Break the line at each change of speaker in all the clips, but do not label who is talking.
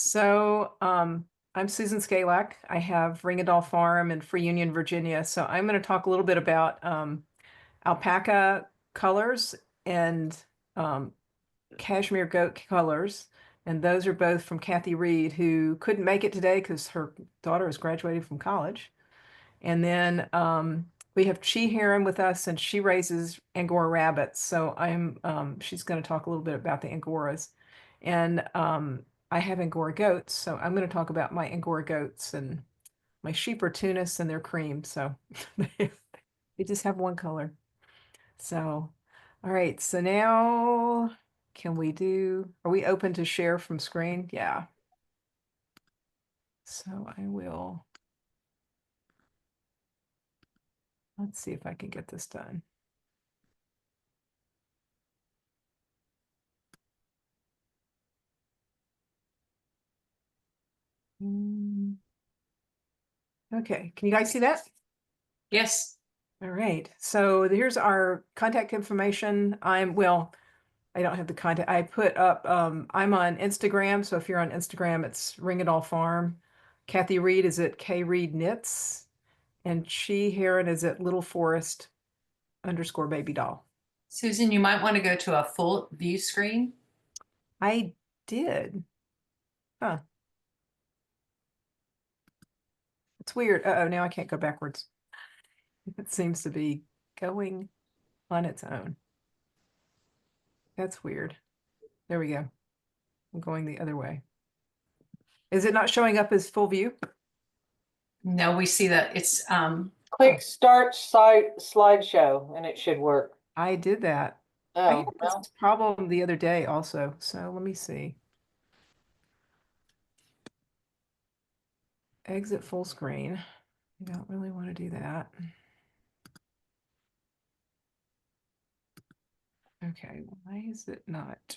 So, I'm Susan Skalak. I have Ringadal Farm in Free Union, Virginia. So I'm going to talk a little bit about alpaca colors and um, cashmere goat colors. And those are both from Kathy Reed, who couldn't make it today because her daughter is graduating from college. And then we have Chi Heron with us, and she raises Angora rabbits. So she's going to talk a little bit about the Angoras. And I have Angora goats, so I'm going to talk about my Angora goats, and my sheep are Tunis and they're cream. So they just have one color. So, all right. So now are we open to share from screen? Yeah. So let's see if I can get this done. Mm. Okay, can you guys see that?
Yes.
All right, so here's our contact information. I don't have the contact. I put up, I'm on Instagram, so if you're on Instagram, it's Ring It All Farm. Kathy Reed is at K Reed Knits, and Chi Heron is at Little Forest _ baby doll.
Susan, you might want to go to a full view screen.
I did. Huh. It's weird. Uh-oh, now I can't go backwards. It seems to be going on its own. That's weird. There we go. I'm going the other way. Is it not showing up as full view?
No, we see that it's
Click start slideshow and it should work.
I did that. I
Oh,
had
well,
this problem the other day also, so let me see. Exit full screen. I don't really want to do that. Okay, why is it not?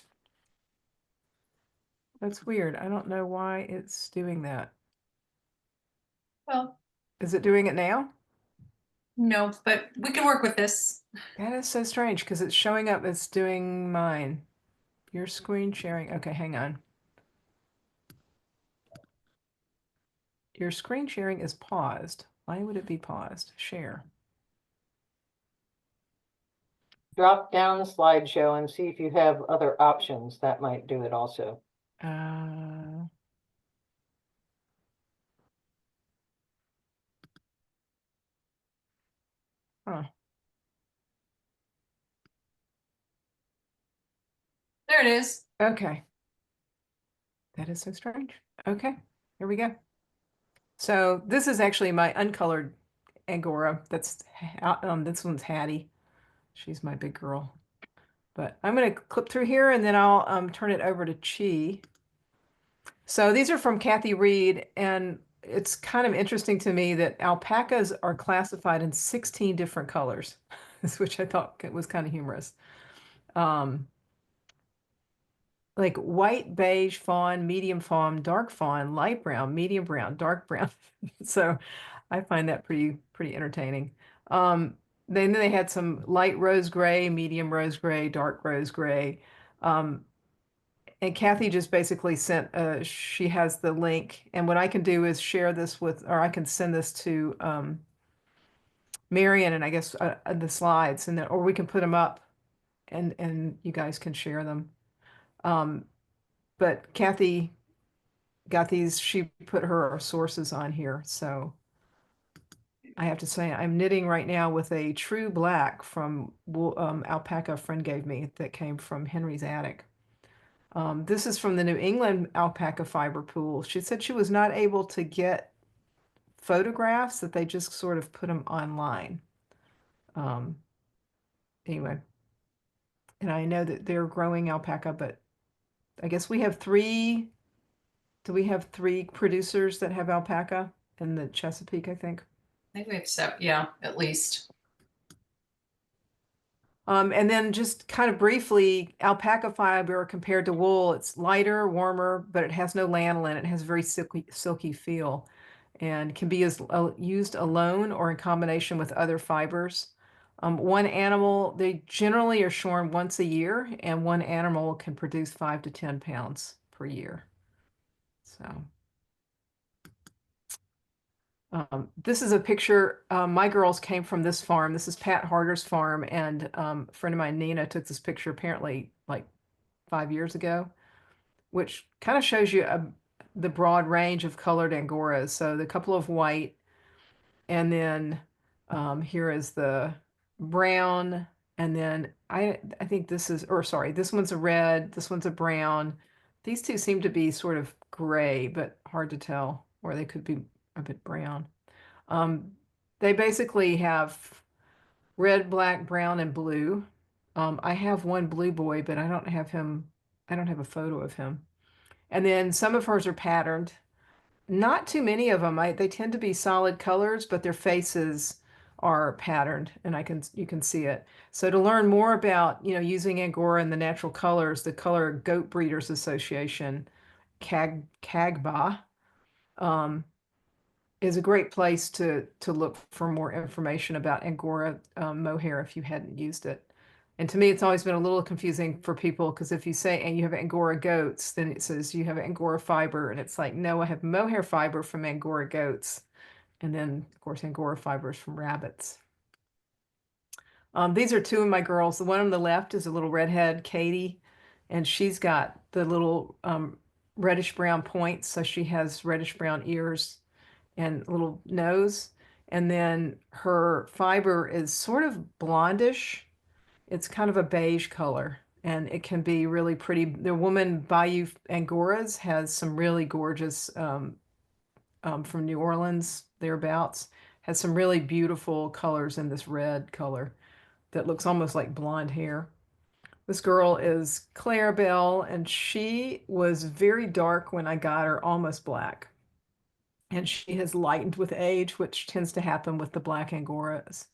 That's weird. I don't know why it's doing that.
well,
Is it doing it now?
no, but we can work with this.
That is so strange because it's showing up as doing mine. Your screen sharing. Okay, hang on. Your screen sharing is paused. Why would it be paused? Share.
drop down the slideshow and see if you have other options that might do it also.
Uh, huh.
There it is.
Okay. That is so strange. Okay, here we go. So this is actually my uncolored Angora. This one's Hattie. She's my big girl. But I'm going to clip through here and then I'll turn it over to Chi. So these are from Kathy Reed, and it's kind of interesting to me that alpacas are classified in 16 different colors, which I thought was kind of humorous. Like white, beige, fawn, dark fawn, light brown, medium brown, dark brown. So I find that pretty entertaining. Then they had some light rose gray, medium rose gray, dark rose gray. Um, and Kathy just basically sent, she has the link. And what I can do is share this with, or I can send this to Marion and I guess the slides, and then, or we can put them up and you guys can share them. But Kathy got these, she put her sources on here. So I have to say, I'm knitting right now with a true black from alpaca a friend gave me that came from Henry's Attic. This is from the New England alpaca fiber pool. She said she was not able to get photographs, that they just sort of put them online. Anyway, and I know that they're growing alpaca, but I guess we have three. Do we have three producers that have alpaca in the Chesapeake, I think?
I think we accept, yeah, at least.
And then just kind of briefly, alpaca fiber compared to wool, it's lighter, warmer, but it has no lanolin. It has a very silky feel and can be used alone or in combination with other fibers. One animal, they generally are shorn once a year, and one animal can produce 5 to 10 pounds per year. So. This is a picture. My girls came from this farm. This is Pat Harder's farm, and a friend of mine, Nina, took this picture apparently like 5 years ago, which kind of shows you the broad range of colored Angoras. So the couple of white, and then here is the brown, and then I think this is, or sorry, this one's a red, this one's a brown. These two seem to be sort of gray, but hard to tell, or they could be a bit brown. Um, they basically have red, black, brown, and blue. I have one blue boy, but I don't have him. I don't have a photo of him. And then some of hers are patterned. Not too many of them. They tend to be solid colors, but their faces are patterned, and you can see it. So to learn more about, using Angora and the natural colors, the Color Goat Breeders Association, CAGBA, is a great place to look for more information about Angora mohair if you hadn't used it. And to me, it's always been a little confusing for people because if you say and you have Angora goats, then it says you have Angora fiber, and it's like, no, I have mohair fiber from Angora goats, and then of course Angora fibers from rabbits. These are two of my girls. The one on the left is a little redhead, Katie, and she's got the little reddish brown points, so she has reddish brown ears and little nose. And then her fiber is sort of blondish. It's kind of a beige color, and it can be really pretty. The woman Bayou Angoras has some really gorgeous from New Orleans, thereabouts, has some really beautiful colors in this red color that looks almost like blonde hair. This girl is Clarabelle, and she was very dark when I got her, almost black. And she has lightened with age, which tends to happen with the black Angoras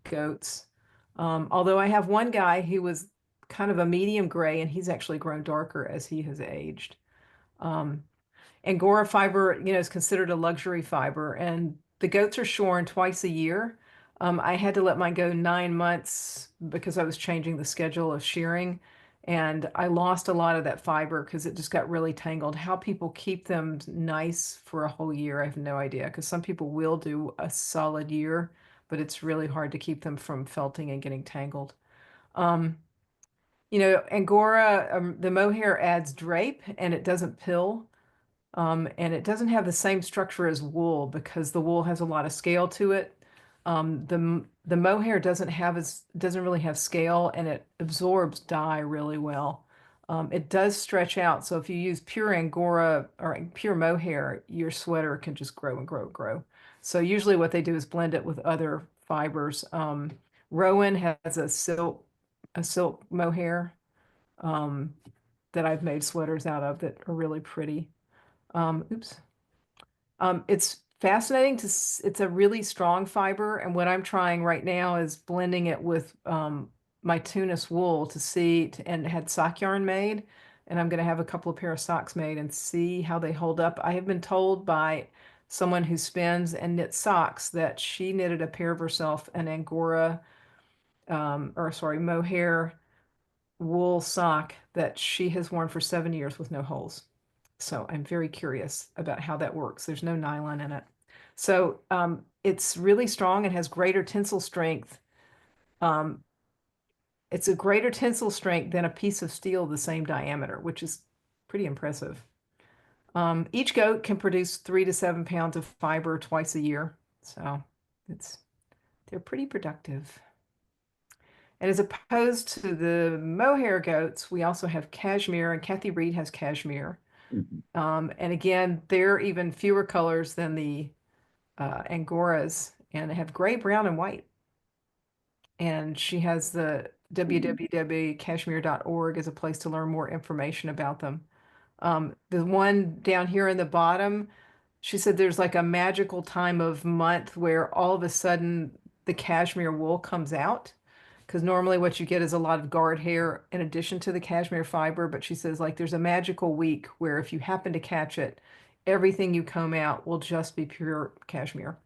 goats. Although I have one guy who was kind of a medium gray, and he's actually grown darker as he has aged. Angora fiber, is considered a luxury fiber, and the goats are shorn twice a year. I had to let mine go 9 months because I was changing the schedule of shearing, and I lost a lot of that fiber because it just got really tangled. How people keep them nice for a whole year, I have no idea, because some people will do a solid year, but it's really hard to keep them from felting and getting tangled. Angora, the mohair adds drape and it doesn't pill. And it doesn't have the same structure as wool because the wool has a lot of scale to it. The mohair doesn't really have scale, and it absorbs dye really well. It does stretch out, so if you use pure Angora or pure mohair, your sweater can just grow and grow and grow. So usually what they do is blend it with other fibers. Rowan has a silk mohair that I've made sweaters out of that are really pretty. Oops. It's fascinating it's a really strong fiber, and what I'm trying right now is blending it with my Tunis wool to see, and had sock yarn made, and I'm going to have a couple of pair of socks made and see how they hold up. I have been told by someone who spins and knits socks that she knitted a pair of herself an Angora, mohair wool sock that she has worn for 7 years with no holes. So I'm very curious about how that works. There's no nylon in it. So it's really strong and has greater tensile strength. It's a greater tensile strength than a piece of steel the same diameter, which is pretty impressive. Each goat can produce 3 to 7 pounds of fiber twice a year. So they're pretty productive. And as opposed to the mohair goats, we also have cashmere, and Kathy Reed has cashmere. And again, they're even fewer colors than the Angoras, and they have gray, brown, and white. And she has the www.cashmere.org as a place to learn more information about them. The one down here in the bottom, she said there's like a magical time of month where all of a sudden the cashmere wool comes out. Because normally what you get is a lot of guard hair in addition to the cashmere fiber, but she says like there's a magical week where if you happen to catch it, everything you comb out will just be pure cashmere.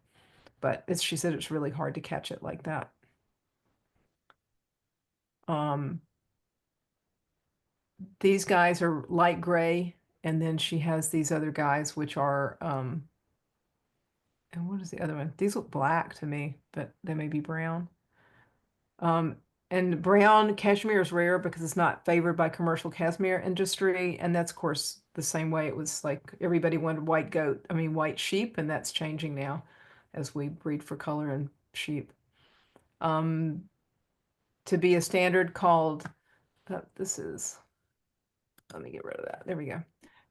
But she said it's really hard to catch it like that. These guys are light gray, And then she has these other guys, which are, and what is the other one? These look black to me, but they may be brown. Um, and brown cashmere is rare because it's not favored by commercial cashmere industry. And that's, of course, the same way it was like everybody wanted white sheep, and that's changing now as we breed for color and sheep. To be a standard called, let me get rid of that. There we go.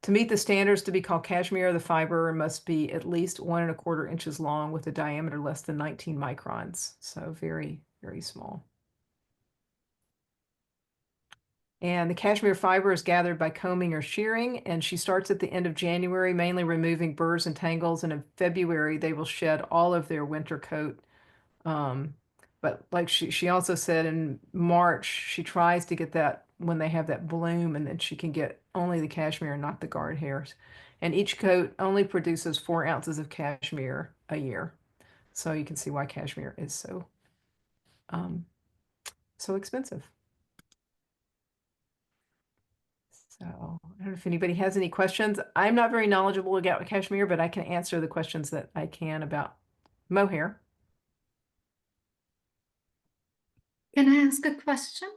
To meet the standards to be called cashmere, the fiber must be at least 1¼ inches long with a diameter less than 19 microns. So very, very small. And the cashmere fiber is gathered by combing or shearing, and she starts at the end of January, mainly removing burrs and tangles, and in February they will shed all of their winter coat. But like she also said in March, she tries to get that when they have that bloom, and then she can get only the cashmere and not the guard hairs. And each coat only produces 4 ounces of cashmere a year. So you can see why cashmere is so expensive. So I don't know if anybody has any questions. I'm not very knowledgeable about cashmere, but I can answer the questions that I can about mohair.
Can I ask a question?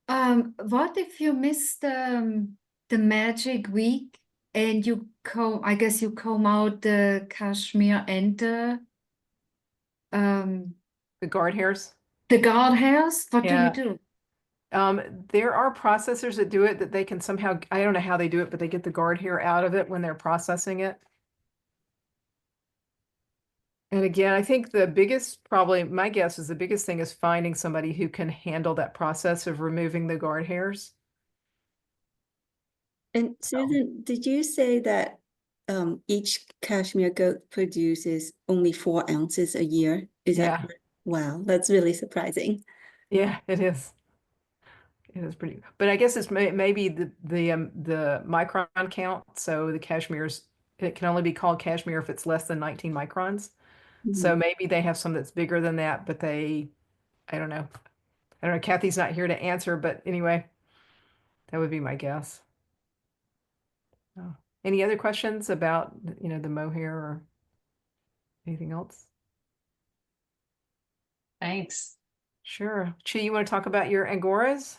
What if you miss the magic week and you I guess you comb out the cashmere and
The guard hairs.
the guard hairs? What
Yeah.
do you do?
There are processors that do it that they can somehow, I don't know how they do it, but they get the guard hair out of it when they're processing it. And again, I think the biggest, probably my guess is the biggest thing is finding somebody who can handle that process of removing the guard hairs.
And Susan, did you say that each cashmere goat produces only 4 ounces a year? Is that
Yeah.
correct? Wow, that's really surprising.
Yeah, it is. It is pretty, but I guess it's maybe the micron count. So the cashmere's, it can only be called cashmere if it's less than 19 microns. So maybe they have some that's bigger than that, but I don't know. I don't know. Kathy's not here to answer, but anyway, that would be my guess. Oh. Any other questions about, the mohair or anything else?
Thanks.
Sure. Chi, you want to talk about your Angoras?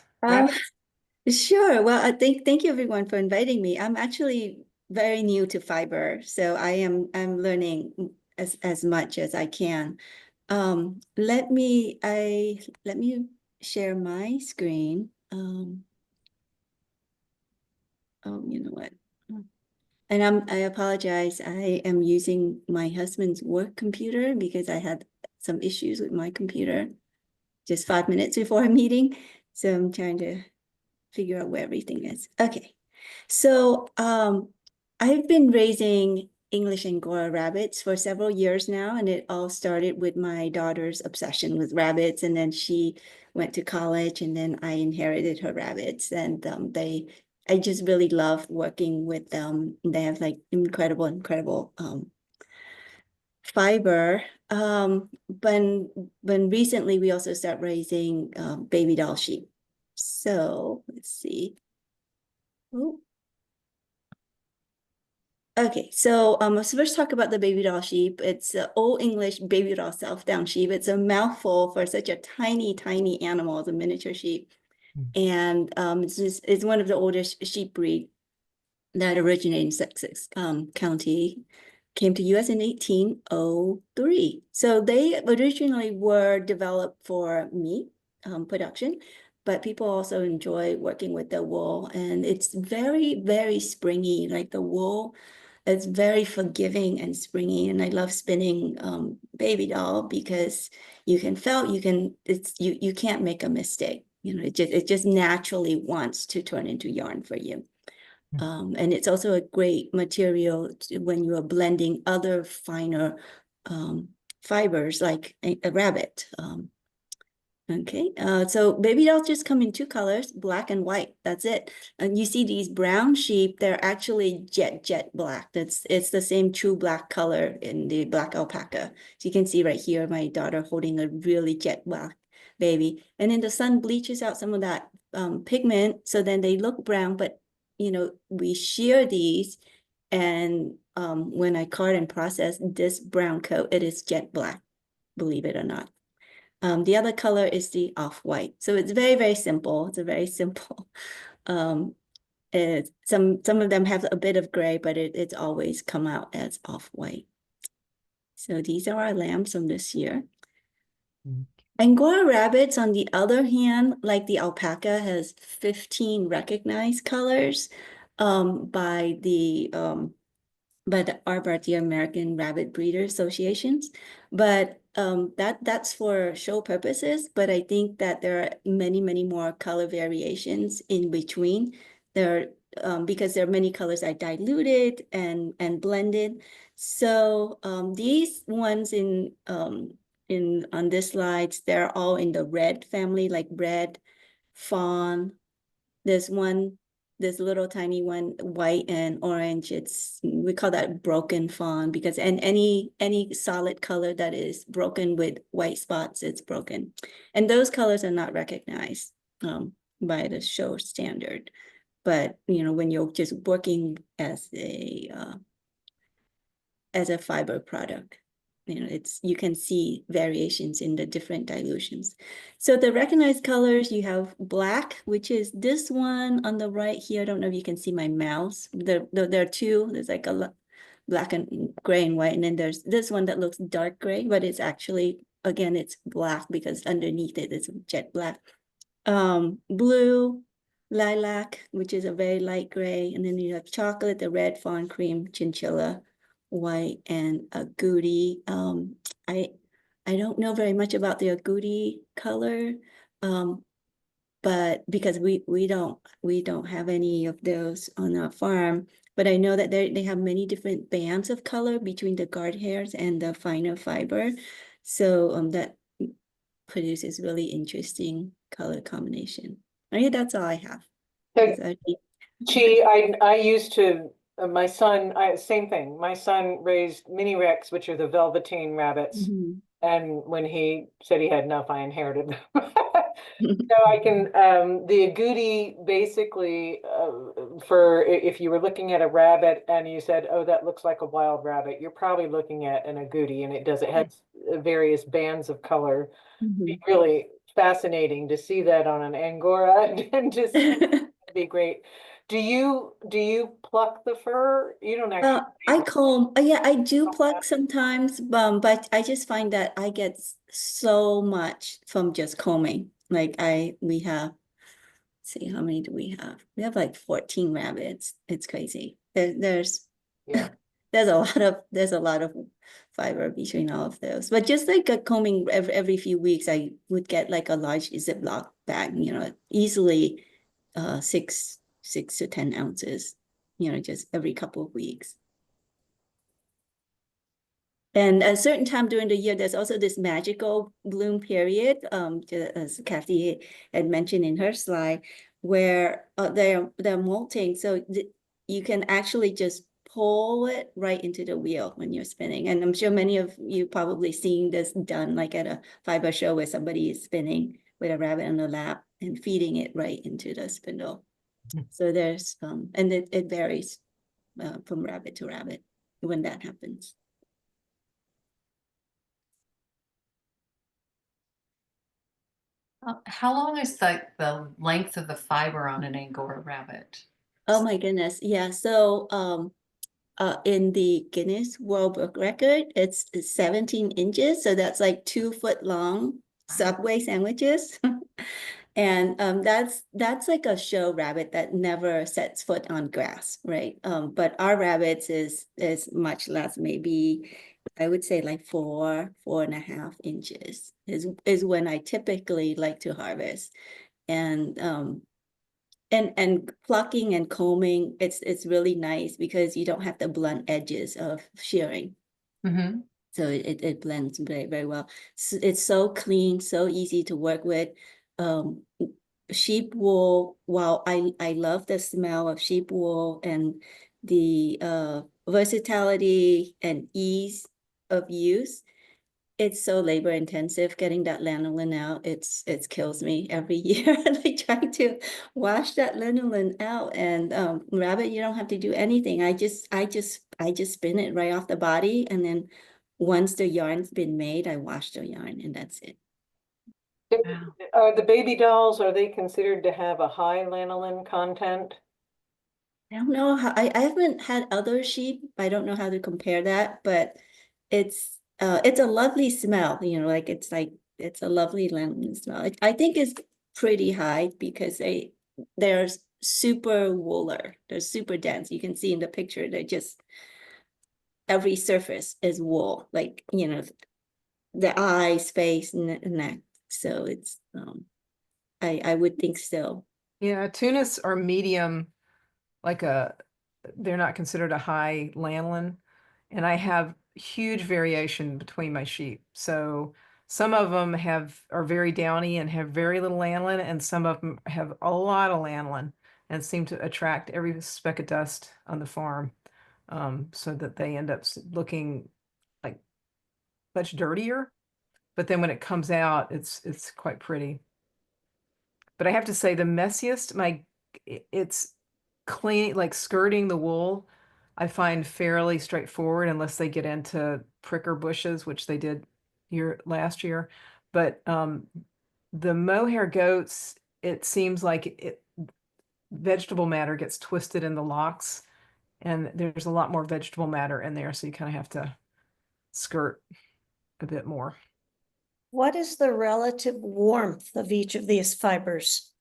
Sure. Well, thank you everyone for inviting me. I'm actually very new to fiber, so I'm learning as much as I can. Let me share my screen. Oh, you know what? And I apologize. I am using my husband's work computer because I had some issues with my computer just 5 minutes before a meeting. So I'm trying to figure out where everything is. Okay. So I've been raising English Angora rabbits for several years now, and it all started with my daughter's obsession with rabbits. And then she went to college, and then I inherited her rabbits, and I just really love working with them. They have like incredible fiber. But recently we also start raising baby doll sheep. So let's see. Oh. Okay, so let's first talk about the baby doll sheep. It's an Old English baby doll self-down sheep. It's a mouthful for such a tiny animal, the miniature sheep. And it's one of the oldest sheep breed that originated in Sussex County, came to US in 1803. So they originally were developed for meat production, but people also enjoy working with the wool, and it's very springy. Like the wool, it's very forgiving and springy, and I love spinning baby doll because you can't make a mistake. It just naturally wants to turn into yarn for you. And it's also a great material when you are blending other finer fibers like a rabbit. Okay, so baby dolls just come in 2 colors, black and white. That's it. And you see these brown sheep, they're actually jet black. It's the same true black color in the black alpaca. So you can see right here, my daughter holding a really jet black baby. And then the sun bleaches out some of that pigment, so then they look brown, but we shear these, and when I card and process this brown coat, it is jet black, believe it or not. The other color is the off-white. So it's very, very simple. It's a very simple. Some of them have a bit of gray, but it's always come out as off-white. So these are our lambs from this year. Angora rabbits, on the other hand, like the alpaca, has 15 recognized colors by the ARBAR, the American Rabbit Breeder Associations. But that's for show purposes. But I think that there are many, many more color variations in between. Because there are many colors are diluted and blended. So these ones on this slides, they're all in the red family, like red, fawn. There's this little tiny one, white and orange. We call that broken fawn, because any solid color that is broken with white spots, it's broken. And those colors are not recognized by the show standard. But when you're just working as a fiber product, you can see variations in the different dilutions. So the recognized colors, you have black, which is this one on the right here. I don't know if you can see my mouse. There are two. There's like a black and gray and white, and then there's this one that looks dark gray, but it's actually, again, it's black because underneath it is jet black. Blue, lilac, which is a very light gray, and then you have chocolate, the red, fawn, cream, chinchilla, white, and agouti. I don't know very much about the agouti color, but because we don't have any of those on our farm. But I know that they have many different bands of color between the guard hairs and the finer fiber. So that produces really interesting color combination. I think that's all I have.
I used to, my son, same thing. My son raised mini Rex, which are the velveteen rabbits.
Mhm.
And when he said he had enough, I inherited them. So I can, the agouti basically, for if you were looking at a rabbit and you said, oh, that looks like a wild rabbit, you're probably looking at an agouti, and it has various bands of color. Be really fascinating to see that on an Angora and just be great. Do you pluck the fur? You don't actually.
I comb. Yeah, I do pluck sometimes, but I just find that I get so much from just combing. Like we have, see, how many do we have? We have like 14 rabbits. It's crazy. There's a lot of fiber between all of those. But just like a combing every few weeks, I would get like a large Ziploc bag, easily 6 to 10 ounces, just every couple of weeks. And at a certain time during the year, there's also this magical bloom period, as Kathy had mentioned in her slide, where they're molting. So you can actually just pull it right into the wheel when you're spinning. And I'm sure many of you probably seen this done like at a fiber show where somebody is spinning with a rabbit on the lap and feeding it right into the spindle. So there's, and it varies from rabbit to rabbit when that happens.
How long is like the length of the fiber on an Angora rabbit?
Oh my goodness. Yeah. So in the Guinness World Book Record, it's 17 inches. So that's like 2 foot long Subway sandwiches. And that's like a show rabbit that never sets foot on grass, right? But our rabbits is much less, maybe I would say like 4.5 inches is when I typically like to harvest. And plucking and combing, it's really nice because you don't have the blunt edges of shearing.
Mm-hmm.
So it blends very, very well. So it's so clean, so easy to work with. Sheep wool, while I love the smell of sheep wool and the versatility and ease of use, it's so labor intensive getting that lanolin out. It kills me every year. Like trying to wash that lanolin out. And rabbit, you don't have to do anything. I just spin it right off the body, and then once the yarn's been made, I wash the yarn, and that's it.
Wow.
Are the baby dolls, are they considered to have a high lanolin content?
I don't know how I haven't had other sheep. I don't know how to compare that, but it's a lovely smell, like it's a lovely lemon smell. I think it's pretty high because they're super wooler. They're super dense. You can see in the picture, they're just every surface is wool, like the eyes, face, neck. So it's I would think so.
Yeah, Tunis are medium, they're not considered a high lanolin. And I have huge variation between my sheep. So some of them are very downy and have very little lanolin, and some of them have a lot of lanolin and seem to attract every speck of dust on the farm, so that they end up looking like much dirtier. But then when it comes out, it's quite pretty. But I have to say the messiest, it's clean, like skirting the wool, I find fairly straightforward unless they get into pricker bushes, which they did last year. But the mohair goats, it seems like vegetable matter gets twisted in the locks, and there's a lot more vegetable matter in there, so you kind of have to skirt a bit more.
What is the relative warmth of each of these fibers?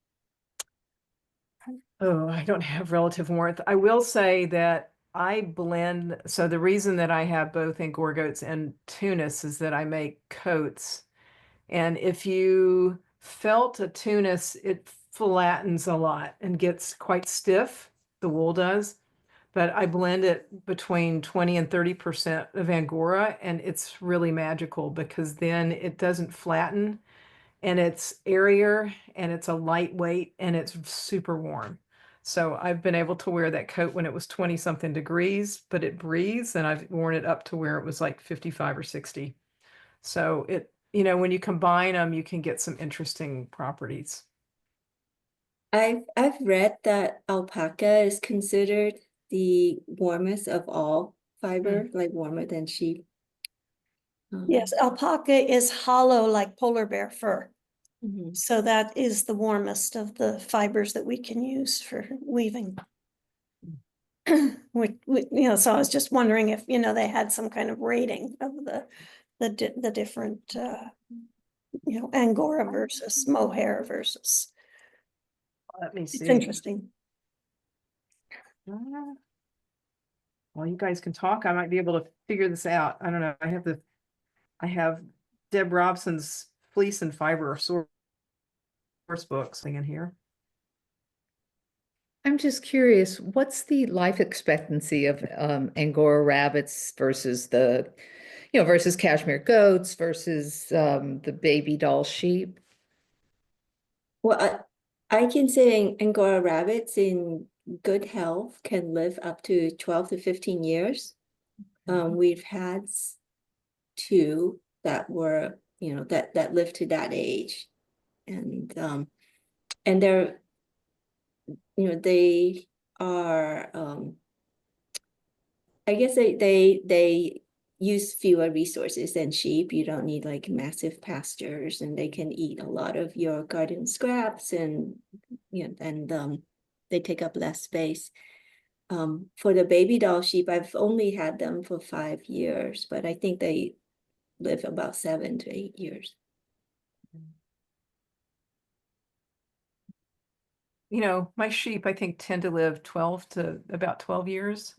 Oh, I don't have relative warmth. I will say that I blend. So the reason that I have both Angora goats and Tunis is that I make coats. And if you felt a Tunis, it flattens a lot and gets quite stiff. The wool does. But I blend it between 20 and 30% of Angora, and it's really magical because then it doesn't flatten, and it's airier, and it's a lightweight, and it's super warm. So I've been able to wear that coat when it was 20 something degrees, but it breathes, and I've worn it up to where it was like 55 or 60. So when you combine them, you can get some interesting properties.
I've read that alpaca is considered the warmest of all fiber, like warmer than sheep.
Yes, alpaca is hollow like polar bear fur.
Mhm.
So that is the warmest of the fibers that we can use for weaving. So I was just wondering if, they had some kind of rating of the different, Angora versus mohair versus.
Let me
It's
see.
interesting.
Well, you guys can talk. I might be able to figure this out. I don't know. I have Deb Robson's Fleece and Fiber source books thing in here.
I'm just curious, what's the life expectancy of Angora rabbits versus versus cashmere goats versus the baby doll sheep?
Well, I can say Angora rabbits in good health can live up to 12 to 15 years. We've had two that were, that lived to that age. And they're, they are, I guess they use fewer resources than sheep. You don't need like massive pastures, and they can eat a lot of your garden scraps, and they take up less space. For the baby doll sheep, I've only had them for 5 years, but I think they live about 7 to 8 years.
My sheep, I think, tend to live about 12 years.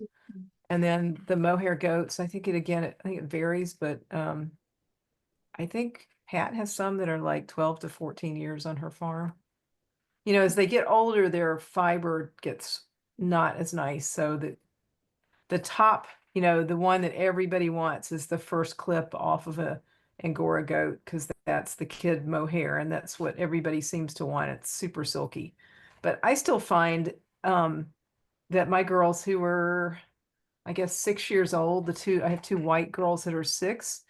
And then the mohair goats, I think it varies, but I think Pat has some that are like 12 to 14 years on her farm. As they get older, their fiber gets not as nice. So the top, the one that everybody wants is the first clip off of a Angora goat, because that's the kid mohair, and that's what everybody seems to want. It's super silky. But I still find that my girls who were, I guess, 6 years old, I have two white girls that are 6,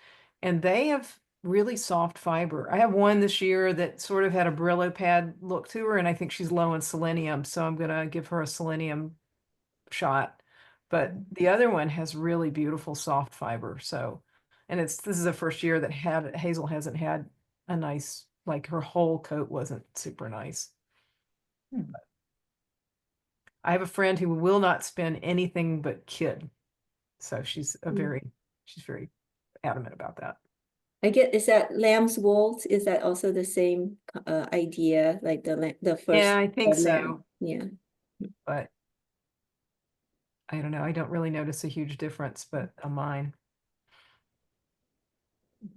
and they have really soft fiber. I have one this year that sort of had a Brillo pad look to her, and I think she's low in selenium, so I'm gonna give her a selenium shot. But the other one has really beautiful soft fiber. So, and this is the first year that Hazel hasn't had a nice, like her whole coat wasn't super nice.
Hmm.
I have a friend who will not spin anything but kid. So she's very adamant about that.
I get, is that lamb's wool? Is that also the same idea, like the first?
Yeah, I think so.
lamb? Yeah.
But I don't know. I don't really notice a huge difference, but on mine.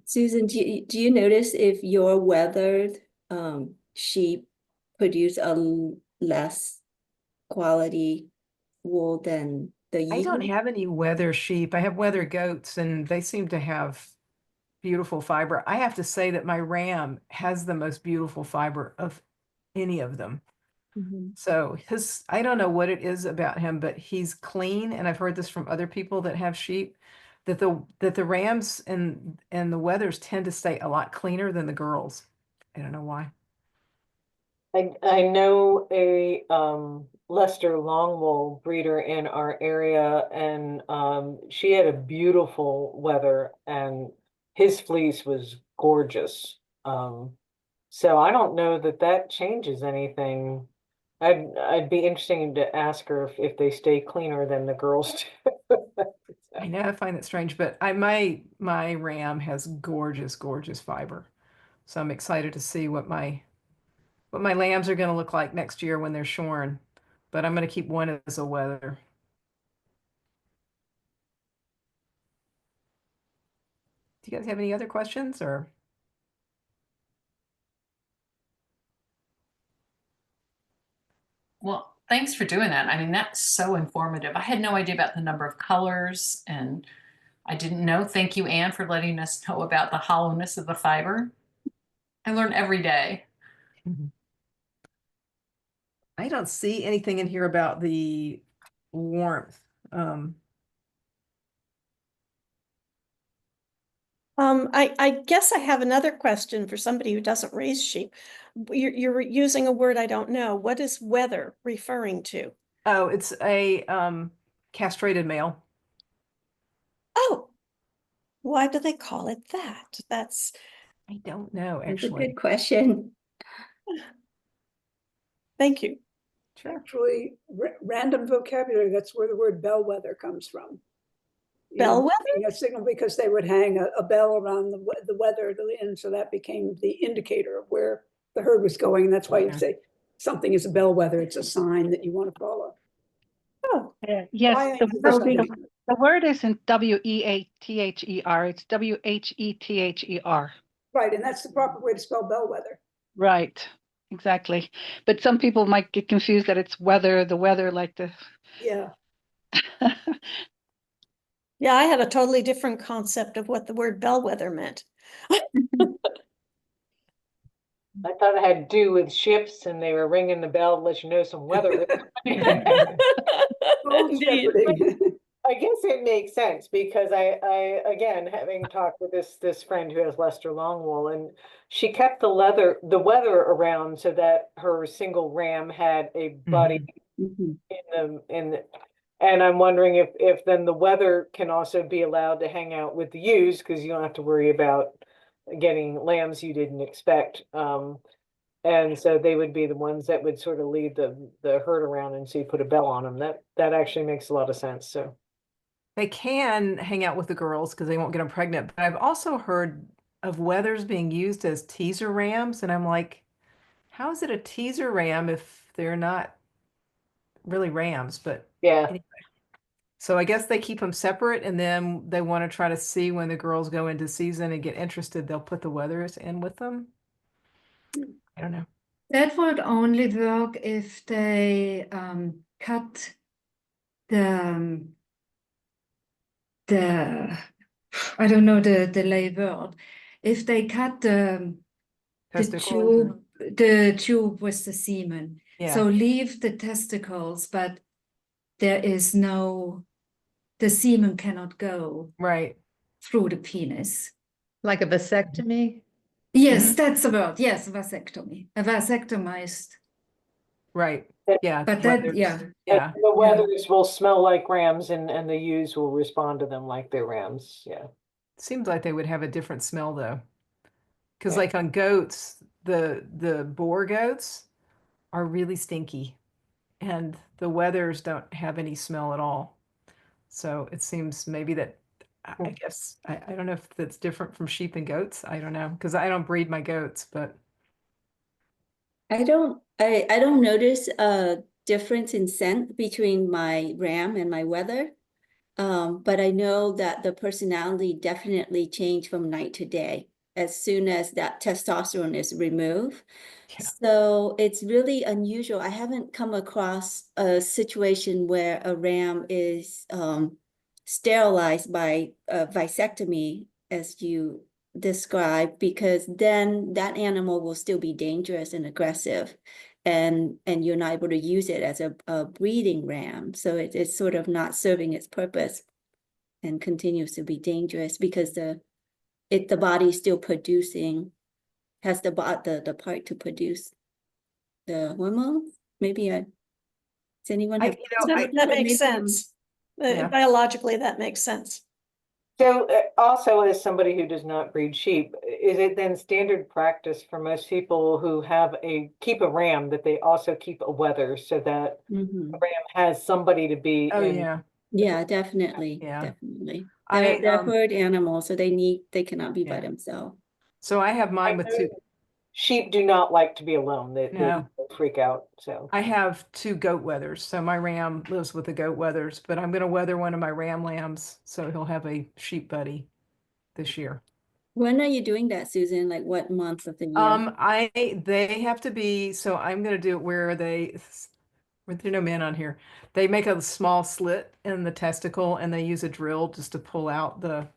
Susan, do you notice if your weathered sheep produce less quality wool than the
I don't
ewe?
have any weather sheep. I have weather goats, and they seem to have beautiful fiber. I have to say that my ram has the most beautiful fiber of any of them.
Mhm.
So I don't know what it is about him, but he's clean. And I've heard this from other people that have sheep, that the rams and the wethers tend to stay a lot cleaner than the girls. I don't know why.
I know a Leicester Longwool breeder in our area, and she had a beautiful weather, and his fleece was gorgeous. So I don't know that that changes anything. I'd be interesting to ask her if they stay cleaner than the girls do.
I know I find it strange, but my ram has gorgeous, gorgeous fiber. So I'm excited to see what my lambs are going to look like next year when they're shorn. But I'm going to keep one as a wether. Do you guys have any other questions or?
Well, thanks for doing that. I mean, that's so informative. I had no idea about the number of colors, and I didn't know. Thank you, Anne, for letting us know about the hollowness of the fiber. I learn every day.
I don't see anything in here about the warmth.
I guess I have another question for somebody who doesn't raise sheep. You're using a word I don't know. What is weather referring to?
Oh, it's a castrated male.
Oh, why do they call it that? That's,
I don't know,
That's a
actually.
good question.
thank you.
Sure.
Actually, random vocabulary, that's where the word bellwether comes from. You know,
Bellwether?
being a signal, because they would hang a bell around the weather, and so that became the indicator of where the herd was going. And that's why you
Okay.
say something is a bellwether. It's a sign that you want to follow.
Oh,
Yes,
Why
the
is
word,
something-
the word isn't W-E-A-T-H-E-R, it's W-H-E-T-H-E-R.
Right, and that's the proper way to spell bellwether.
Right, exactly. But some people might get confused that it's weather, the weather, like the.
Yeah.
yeah, I had a totally different concept of what the word bellwether meant.
I thought it had to do with ships, and they were ringing the bell to let you know some weather was coming.
Old
Indeed.
shepherding.
I guess it makes sense because I again, having talked with this friend who has Leicester Longwool, and she kept the weather around so that her single ram had a buddy
Mhm.
and I'm wondering if then the weather can also be allowed to hang out with the ewes, because you don't have to worry about getting lambs you didn't expect. And so they would be the ones that would sort of lead the herd around, and so you put a bell on them. That actually makes a lot of sense. So
They can hang out with the girls because they won't get them pregnant. But I've also heard of wethers being used as teaser rams. And I'm like, how is it a teaser ram if they're not really rams? But
yeah,
anyway. So I guess they keep them separate, and then they want to try to see when the girls go into season and get interested, they'll put the wethers in with them. I don't know.
That would only work if they cut the I don't know the lay word. If they cut the
Testicles or-
tube with the semen.
Yeah.
So leave the testicles, but there is no, the semen cannot go
Right.
through the penis.
Like a vasectomy?
Yes, that's the word. Yes, vasectomy. A vasectomized.
Right,
But-
yeah.
But that,
wethers,
yeah.
Yeah,
The wethers will smell like rams and the ewes will respond to them like they're rams, yeah.
seems like they would have a different smell though. Because
Right.
like on goats, the boar goats are really stinky, and the wethers don't have any smell at all. So it seems maybe that I guess I don't know if that's different from sheep and goats. I don't know because I don't breed my goats, but
I don't notice a difference in scent between my ram and my wether. But I know that the personality definitely changed from night to day as soon as that testosterone is removed.
Yeah.
So it's really unusual. I haven't come across a situation where a ram is sterilized by a vasectomy, as you described, because then that animal will still be dangerous and aggressive. And you're not able to use it as a breeding ram. So it's sort of not serving its purpose and continues to be dangerous because the body is still producing, has the part to produce the hormones. Maybe does anyone have?
That makes sense.
Yeah.
Biologically, that makes sense.
So also as somebody who does not breed sheep, is it then standard practice for most people who keep a ram that they also keep a wether so that
Mhm.
the ram has somebody to be
oh
in?
yeah.
Yeah, definitely,
Yeah.
definitely.
I,
They're herd animals, so they cannot be by
Yeah.
themselves.
So I have mine with two.
Sheep do not like to be alone. They
No.
freak out, so.
I have two goat wethers. So my ram lives with the goat wethers, but I'm going to wether one of my ram lambs, so he'll have a sheep buddy this year.
When are you doing that, Susan? Like what month of the year?
They have to be, so I'm going to do it where there's no man on here. They make a small slit in the testicle and they use a drill just to pull out the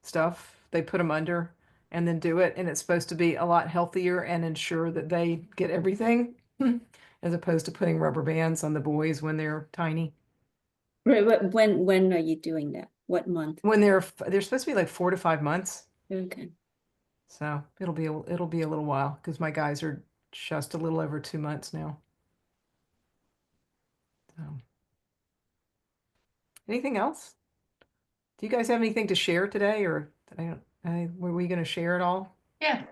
stuff. They put them under and then do it. And it's supposed to be a lot healthier and ensure that they get everything as opposed to putting rubber bands on the boys when they're tiny.
Right, but when are you doing that? What month?
When they're supposed to be like 4 to 5 months.
Okay.
So it'll be a little while because my guys are just a little over 2 months now. So. Anything else? Do you guys have anything to share today, or were we going to share it all?
Yeah,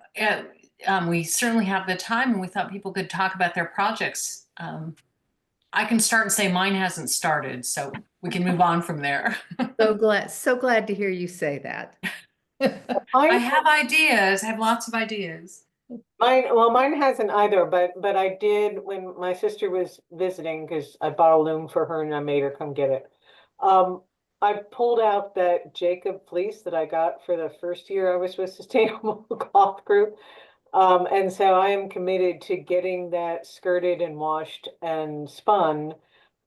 we certainly have the time, and we thought people could talk about their projects. I can start and say mine hasn't started, so we can move on from there.
So glad to hear you say that.
I have ideas, I have lots of ideas.
Mine hasn't either, but I did when my sister was visiting, because I bought a loom for her and I made her come get it. I pulled out that Jacob fleece that I got for the first year I was with Sustainable Cloth Group. And so I am committed to getting that skirted and washed and spun.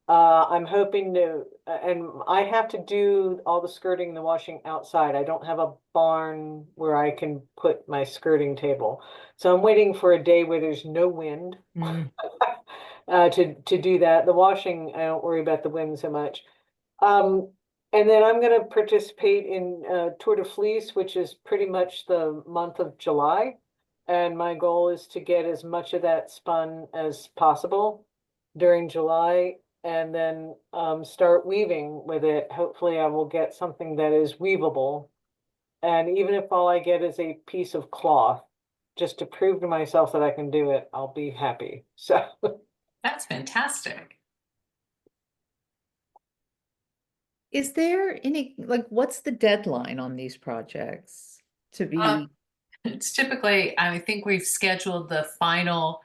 I'm hoping to, and I have to do all the skirting and the washing outside. I don't have a barn where I can put my skirting table. So I'm waiting for a day where there's no wind to do that. The washing, I don't worry about the wind so much. And then I'm going to participate in Tour de Fleece, which is pretty much the month of July. And my goal is to get as much of that spun as possible during July and then start weaving with it. Hopefully I will get something that is weavable. And even if all I get is a piece of cloth, just to prove to myself that I can do it, I'll be happy. So
That's fantastic.
Is there any, like, what's the deadline on these projects to be?
It's typically, I think we've scheduled the final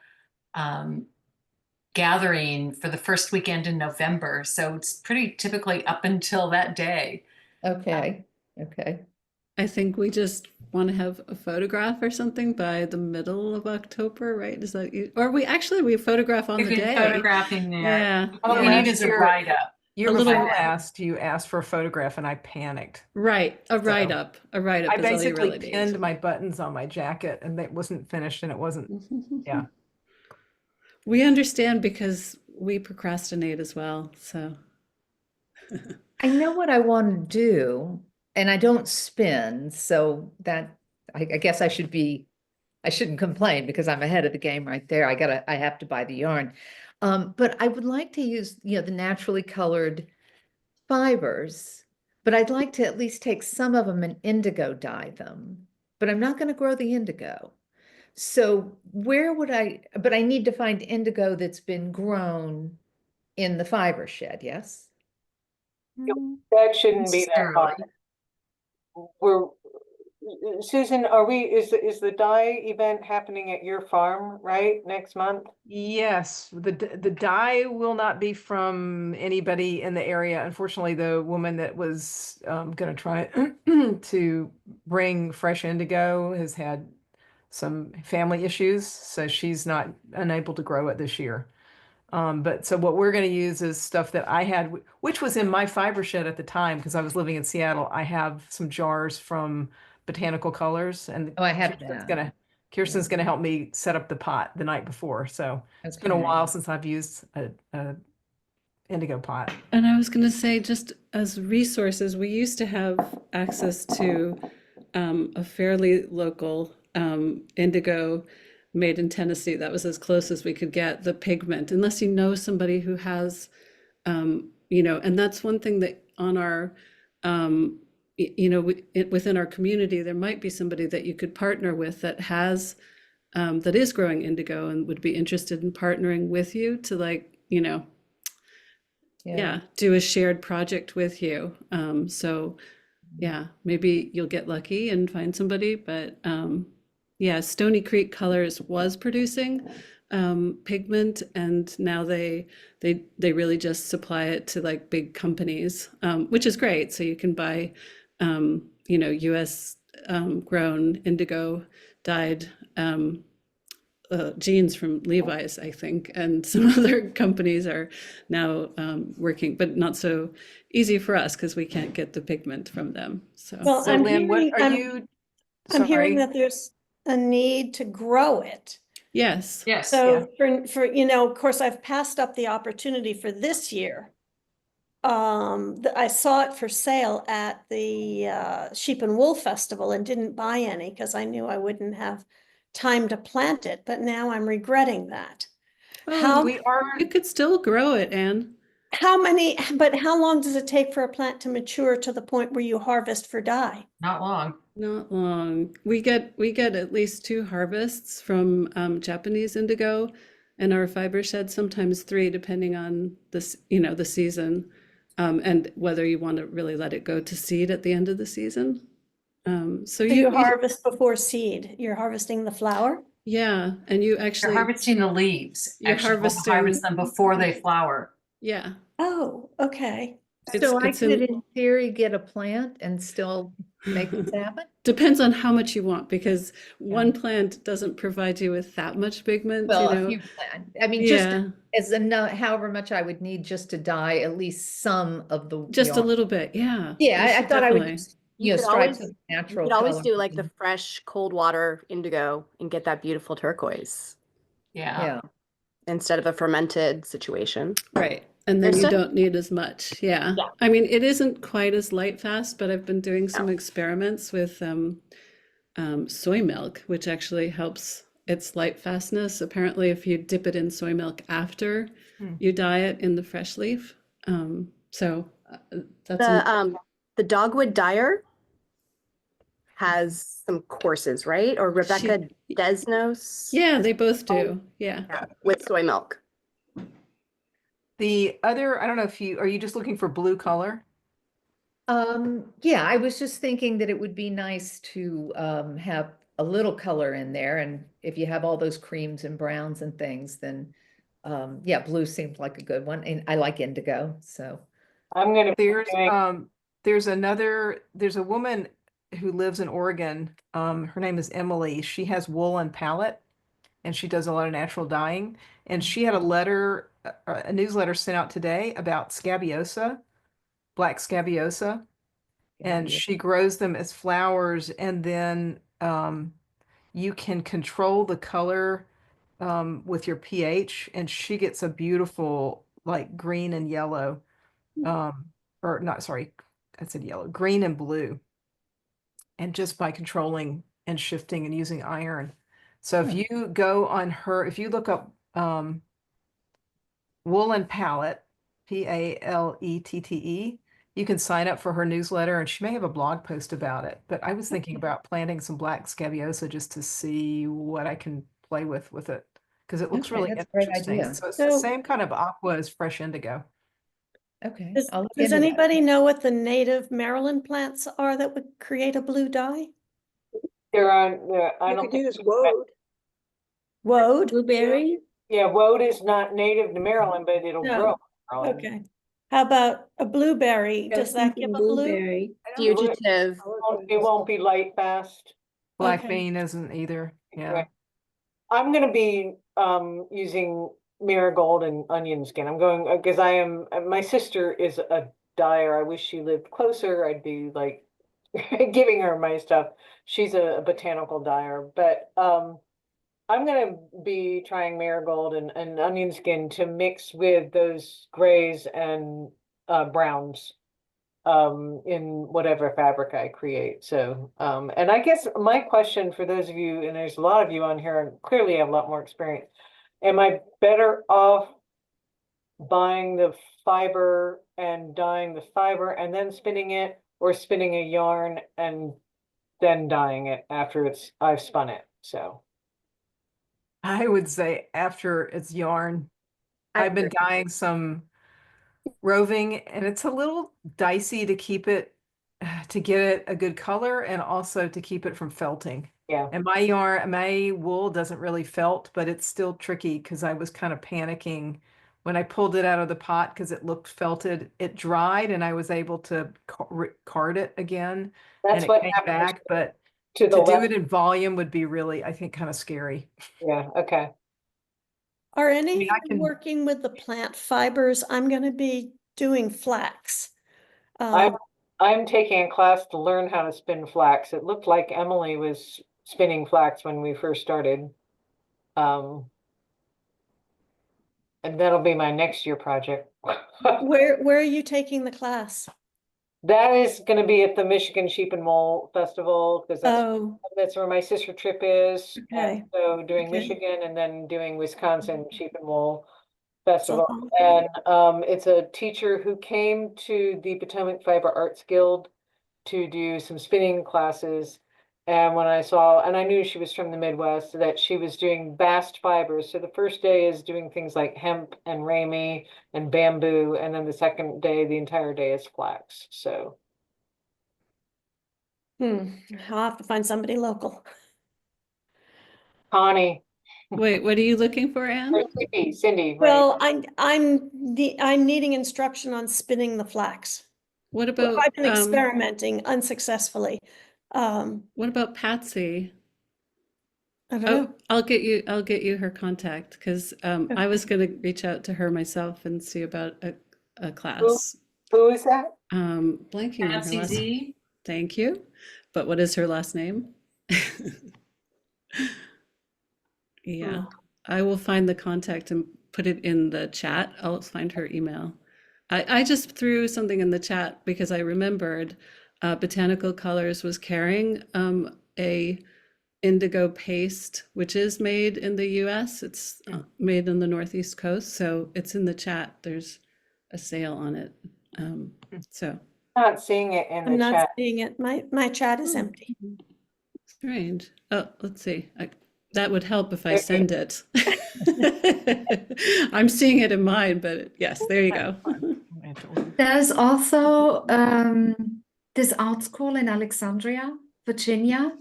gathering for the first weekend in November. So it's pretty typically up until that day.
Okay, okay.
I think we just want to have a photograph or something by the middle of October, right? Is that you? Or we photograph on
We've
the
been
day.
photographing there.
Yeah.
All we
yeah.
need is a
Year-
write-up.
Year
A
before
little-
last, you asked for a photograph and I panicked.
Right. A write-up. A write-up
I
is all you
basically
really need.
pinned my buttons on my jacket and it wasn't finished and it wasn't, yeah.
We understand because we procrastinate as well. So
I know what I want to do, and I don't spin, so that I guess I shouldn't complain because I'm ahead of the game right there. I have to buy the yarn. But I would like to use, the naturally colored fibers, but I'd like to at least take some of them and indigo dye them, but I'm not going to grow the indigo. So but I need to find indigo that's been grown in the fiber shed, yes?
That shouldn't be that hard.
Necessarily.
Susan, is the dye event happening at your farm, right, next month?
Yes, the dye will not be from anybody in the area. Unfortunately, the woman that was going to try to bring fresh indigo has had some family issues, so she's not unable to grow it this year. But so what we're going to use is stuff that I had, which was in my fiber shed at the time because I was living in Seattle. I have some jars from Botanical Colors, and
Oh, I have that.
Kirsten's gonna help me set up the pot the night before. So it's been a
Okay.
while since I've used a indigo pot.
And I was going to say, just as resources, we used to have access to a fairly local indigo made in Tennessee. That was as close as we could get the pigment, unless you know somebody who has, and that's one thing that on our, within our community, there might be somebody that you could partner with that has, that is growing indigo and would be interested in partnering with you to do a shared project with you. So yeah, maybe you'll get lucky and find somebody, but Stony Creek Colors was producing pigment, and now they really just supply it to like big companies, which is great. So you can buy US grown indigo dyed jeans from Levi's, I think, and some other companies are now working, but not so easy for us because we can't get the pigment from them. So,
Well,
So
I'm
Lynn, what
hearing,
are you?
I'm hearing
Sorry.
that there's a need to grow it.
yes.
Yes.
So for of course, I've passed up the opportunity for this year. I saw it for sale at the Sheep and Wool Festival and didn't buy any because I knew I wouldn't have time to plant it, but now I'm regretting that.
Well,
We are
you could still grow it, Anne.
But how long does it take for a plant to mature to the point where you harvest for dye?
Not long.
Not long. We get at least 2 harvests from Japanese indigo in our fiber shed, sometimes 3, depending on the season, and whether you want to really let it go to seed at the end of the season. So
So you harvest before seed. You're harvesting the flower?
yeah, and you
You're
actually
harvesting the leaves.
You're
Actually, we'll
harvesting-
harvest them before they flower.
yeah.
Oh, okay.
So I
it's
could, in theory, get a plant and still make this happen?
depends on how much you want, because one plant doesn't provide you with that much pigment.
Well, if you plant, I mean, just
Yeah,
as enough, however much I would need just to dye at least some of the
just a
yarn.
little bit. Yeah.
Yeah,
you
I
should
thought I would
definitely.
just,
You could
stripe
always-
some
You
natural
could always
color.
do like the fresh cold water indigo and get that beautiful turquoise
Yeah.
Yeah,
instead of a fermented situation.
Right. And then
There's
you
some-
don't need as much. Yeah.
Yeah.
I mean, it isn't quite as light fast, but I've been doing some experiments with soy milk, which actually helps its light fastness. Apparently, if you dip it in soy milk after you dye it in the fresh leaf. So that's
The Dogwood Dyer has some courses, right? Or Rebecca Desnos
yeah, they both do. Yeah.
with soy milk.
the other, I don't know if are you just looking for blue color?
yeah, I was just thinking that it would be nice to have a little color in there, and if you have all those creams and browns and things, then yeah, blue seems like a good one, and I like indigo, so.
I'm gonna be
There's there's a woman who lives in Oregon. Her name is Emily. She has Wool and Palette, and she does a lot of natural dyeing. And she had a newsletter sent out today about scabiosa, black scabiosa, and she grows them as flowers, and then you can control the color with your pH, and she gets a beautiful like green and yellow, or not, sorry, I said yellow, green and blue. And just by controlling and shifting and using iron. So if you go on her, if you look up Woolen Palette, Palette, you can sign up for her newsletter, and she may have a blog post about it. But I was thinking about planting some black Scabiosa just to see what I can play with it, because it looks
Okay,
really
that's a great
interesting.
idea.
So it's the
So-
same kind of aqua as fresh indigo.
Okay.
Does,
I'll look
does
into that.
anybody know what the native Maryland plants are that would create a blue dye?
There are, I
You
don't
could
think.
use woad.
Woad?
Blueberry?
Yeah, woad is not native to Maryland, but it'll
No.
grow. in Maryland.
Okay. How about a blueberry? Does that give a blue?
Blueberry.
Fugitive.
It won't be light fast.
Black
Okay.
bean isn't either. Yeah.
Right. I'm gonna be using marigold and onion skin. I'm going because my sister is a dyer. I wish she lived closer. I'd be like giving her my stuff. She's a botanical dyer, but I'm gonna be trying marigold and onion skin to mix with those grays and browns in whatever fabric I create. So and I guess my question for those of you, and there's a lot of you on here and clearly have a lot more experience, am I better off buying the fiber and dyeing the fiber and then spinning it, or spinning a yarn and then dyeing it after I've spun it? So
I would say after it's yarn. I've been dyeing some roving, and it's a little dicey to keep it, to get it a good color, and also to keep it from felting.
yeah,
And my wool doesn't really felt, but it's still tricky because I was kind of panicking when I pulled it out of the pot because it looked felted. It dried, and I was able to card it again,
that's
and it
what
came
happens
back. But
to
to
the
do
left.
it in volume would be really, I think, kind of scary.
Yeah, okay.
Are any of
I
you
can-
working with the plant fibers? I'm gonna be doing flax.
I'm taking a class to learn how to spin flax. It looked like Emily was spinning flax when we first started. And that'll be my next year project.
Where are you taking the class?
That is gonna be at the Michigan Sheep and Wool Festival, because
Oh,
that's where my sister trip is.
Okay.
And so doing
Okay.
Michigan and then doing Wisconsin Sheep and Wool Festival.
So-
And it's a teacher who came to the Potomac Fiber Arts Guild to do some spinning classes. And when I saw, and I knew she was from the Midwest, that she was doing bast fibers. So the first day is doing things like hemp and ramie and bamboo. And then the second day, the entire day is flax. So
I'll have to find somebody local.
Connie,
Wait, what are you looking for, Anne?
or Cindy, right?
Well, I'm needing instruction on spinning the flax.
What
Well,
about
I've been experimenting unsuccessfully.
what about Patsy?
I don't
Oh,
know.
I'll get you her contact because I was gonna reach out to her myself and see about a class.
Who is that?
Blanking on her
Patsy
last.
Z.
Thank you. But what is her last name? Yeah, I will find the contact and put it in the chat. I'll find her email. I just threw something in the chat because I remembered Botanical Colors was carrying a indigo paste, which is made in the US. It's made on the Northeast coast, so it's in the chat. There's a sale on it. So
Not seeing it in
I'm
the
not
chat.
seeing it. My chat is empty.
strange. Oh, let's see. That would help if I send it. I'm seeing it in mine, but yes, there you go.
There's also this art school in Alexandria, Virginia,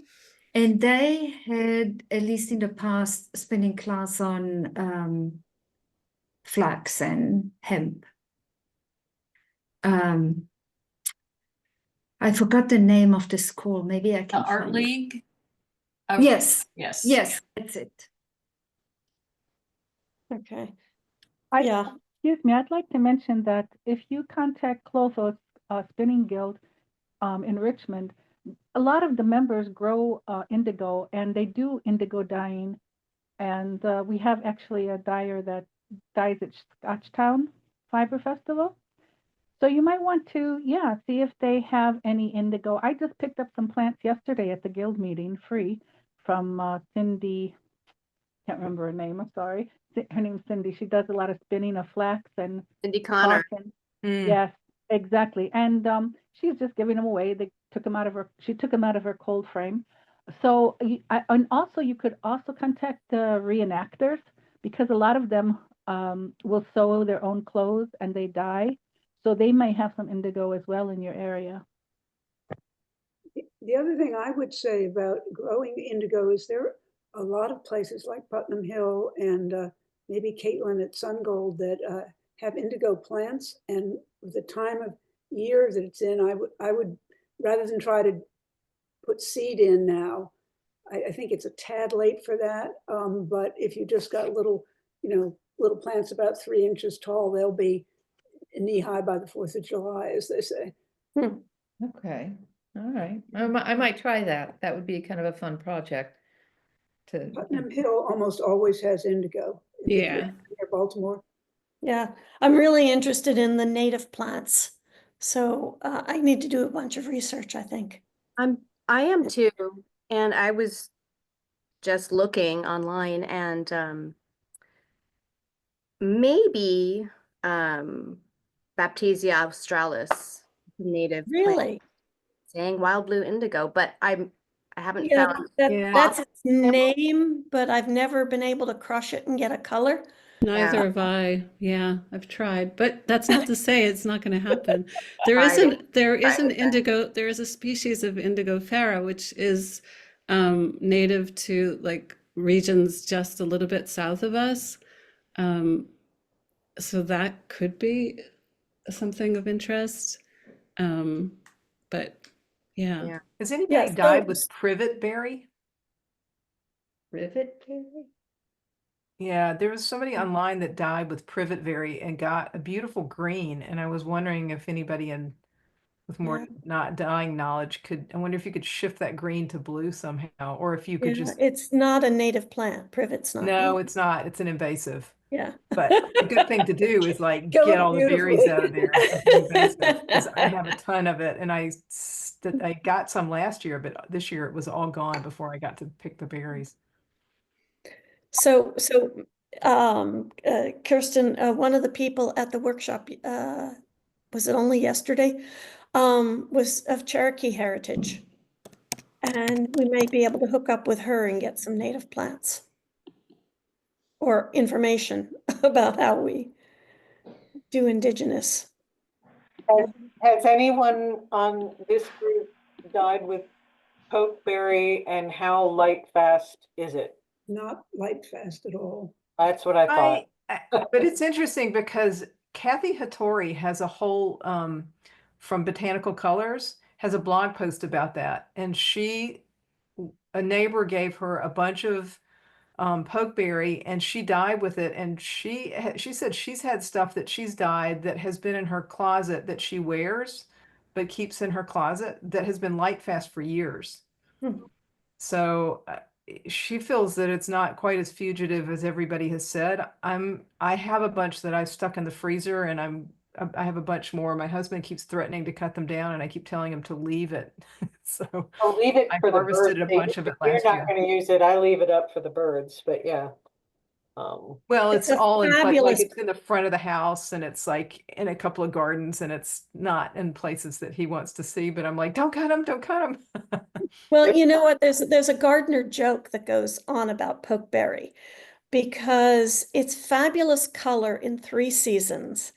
and they had, at least in the past, spinning class on flax and hemp. I forgot the name of the school. Maybe I
The
can
Art
find it.
League? Oh,
Yes,
Yes.
yes, that's it.
Okay.
I-
Yeah.
Excuse me, I'd like to mention that if you contact Clotho Spinning Guild in Richmond, a lot of the members grow indigo and they do indigo dyeing. And we have actually a dyer that dyes at Scotchtown Fiber Festival. So you might want to, yeah, see if they have any indigo. I just picked up some plants yesterday at the guild meeting, free, from Cindy. Can't remember her name. I'm sorry. Her name's Cindy. She does a lot of spinning of flax and
Cindy Connor.
cotton.
Mm.
Yes, exactly. And she's just giving them away. They took them out of her. She took them out of her cold frame. So, and also you could also contact the reenactors, because a lot of them will sew their own clothes and they dye. So they may have some indigo as well in your area.
The other thing I would say about growing indigo is there are a lot of places like Putnam Hill and maybe Caitlin at Sungold that have indigo plants, and the time of year that it's in, I would rather than try to put seed in now, I think it's a tad late for that. But if you just got little, little plants about 3 inches tall, they'll be knee high by the 4th of July, as they say.
Okay, all right. I might try that. That would be kind of a fun project to.
Putnam Hill almost always has indigo. if you're
Yeah.
Near Baltimore.
Yeah, I'm really interested in the native plants. So I need to do a bunch of research, I think.
I am too, and I was just looking online, and maybe Baptisia australis, native plant,
Really?
saying wild blue indigo, but I haven't
Yeah,
found.
Yeah.
that's its name, but I've never been able to crush it and get a color.
Neither have I. Yeah, I've tried, but that's not to say it's not going to happen. There
Right.
isn't. There is
Right
an
with that.
indigo. There is a species of indigo fera, which is native to like regions just a little bit south of us. So that could be something of interest. But yeah.
Yeah.
Has anybody
Yes,
died
so-
with privet berry?
Privet berry?
Yeah, there was somebody online that died with privet berry and got a beautiful green, and I was wondering if anybody with more
Yeah.
not dying knowledge I wonder if you could shift that green to blue somehow, or if you could
Yeah,
just.
it's not a native plant. Privet's not.
No,
native.
it's not. It's an invasive.
Yeah.
But a good thing to do is like
Kill
get
it
all the berries
beautifully.
out of there. It's invasive, 'cause I have a ton of it, and I got some last year, but this year it was all gone before I got to pick the berries.
So, Kirsten, one of the people at the workshop, was it only yesterday, was of Cherokee heritage. And we may be able to hook up with her and get some native plants or information about how we do indigenous.
Has anyone on this group died with pokeberry, and how light fast is it?
Not light fast at all.
That's what I thought.
But it's interesting because Kathy Hattori has a whole from Botanical Colors has a blog post about that, and a neighbor gave her a bunch of pokeberry, and she died with it, and she said she's had stuff that she's dyed that has been in her closet that she wears but keeps in her closet that has been light fast for years. So she feels that it's not quite as fugitive as everybody has said. I have a bunch that I've stuck in the freezer, and I have a bunch more. My husband keeps threatening to cut them down, and I keep telling him to leave it. So
I'll leave it
I
for the
harvested
birds.
a bunch of it
If
last
you're
year.
not going to use it, I leave it up for the birds, but yeah.
Well,
It's
it's
a
all in like
fabulous-
it's in the front of the house, and it's like in a couple of gardens, and it's not in places that he wants to see, but I'm like, don't cut him, don't cut him.
Well, you know what? There's a gardener joke that goes on about pokeberry because it's fabulous color in 3 seasons.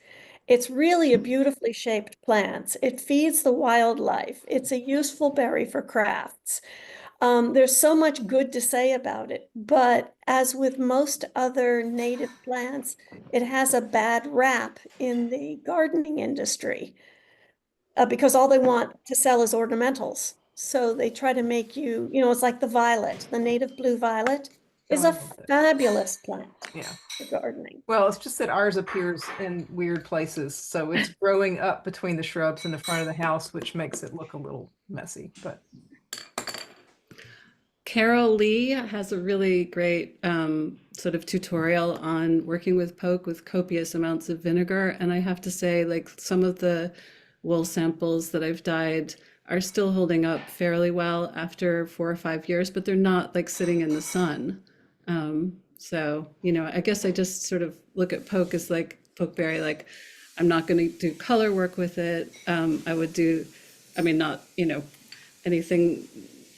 It's really a beautifully shaped plant. It feeds the wildlife. It's a useful berry for crafts. There's so much good to say about it, but as with most other native plants, it has a bad rap in the gardening industry because all they want to sell is ornamentals. So they try to make it's like the violet, the native blue violet is
So I
a
love that.
fabulous plant
Yeah.
for gardening.
Well, it's just that ours appears in weird places, so it's growing up between the shrubs in the front of the house, which makes it look a little messy, but
Carol Lee has a really great sort of tutorial on working with poke with copious amounts of vinegar. And I have to say, like, some of the wool samples that I've dyed are still holding up fairly well after 4 or 5 years, but they're not like sitting in the sun. So, you know, I guess I just sort of look at poke as like pokeberry, like I'm not going to do color work with it. I would do, I mean, not, you know, anything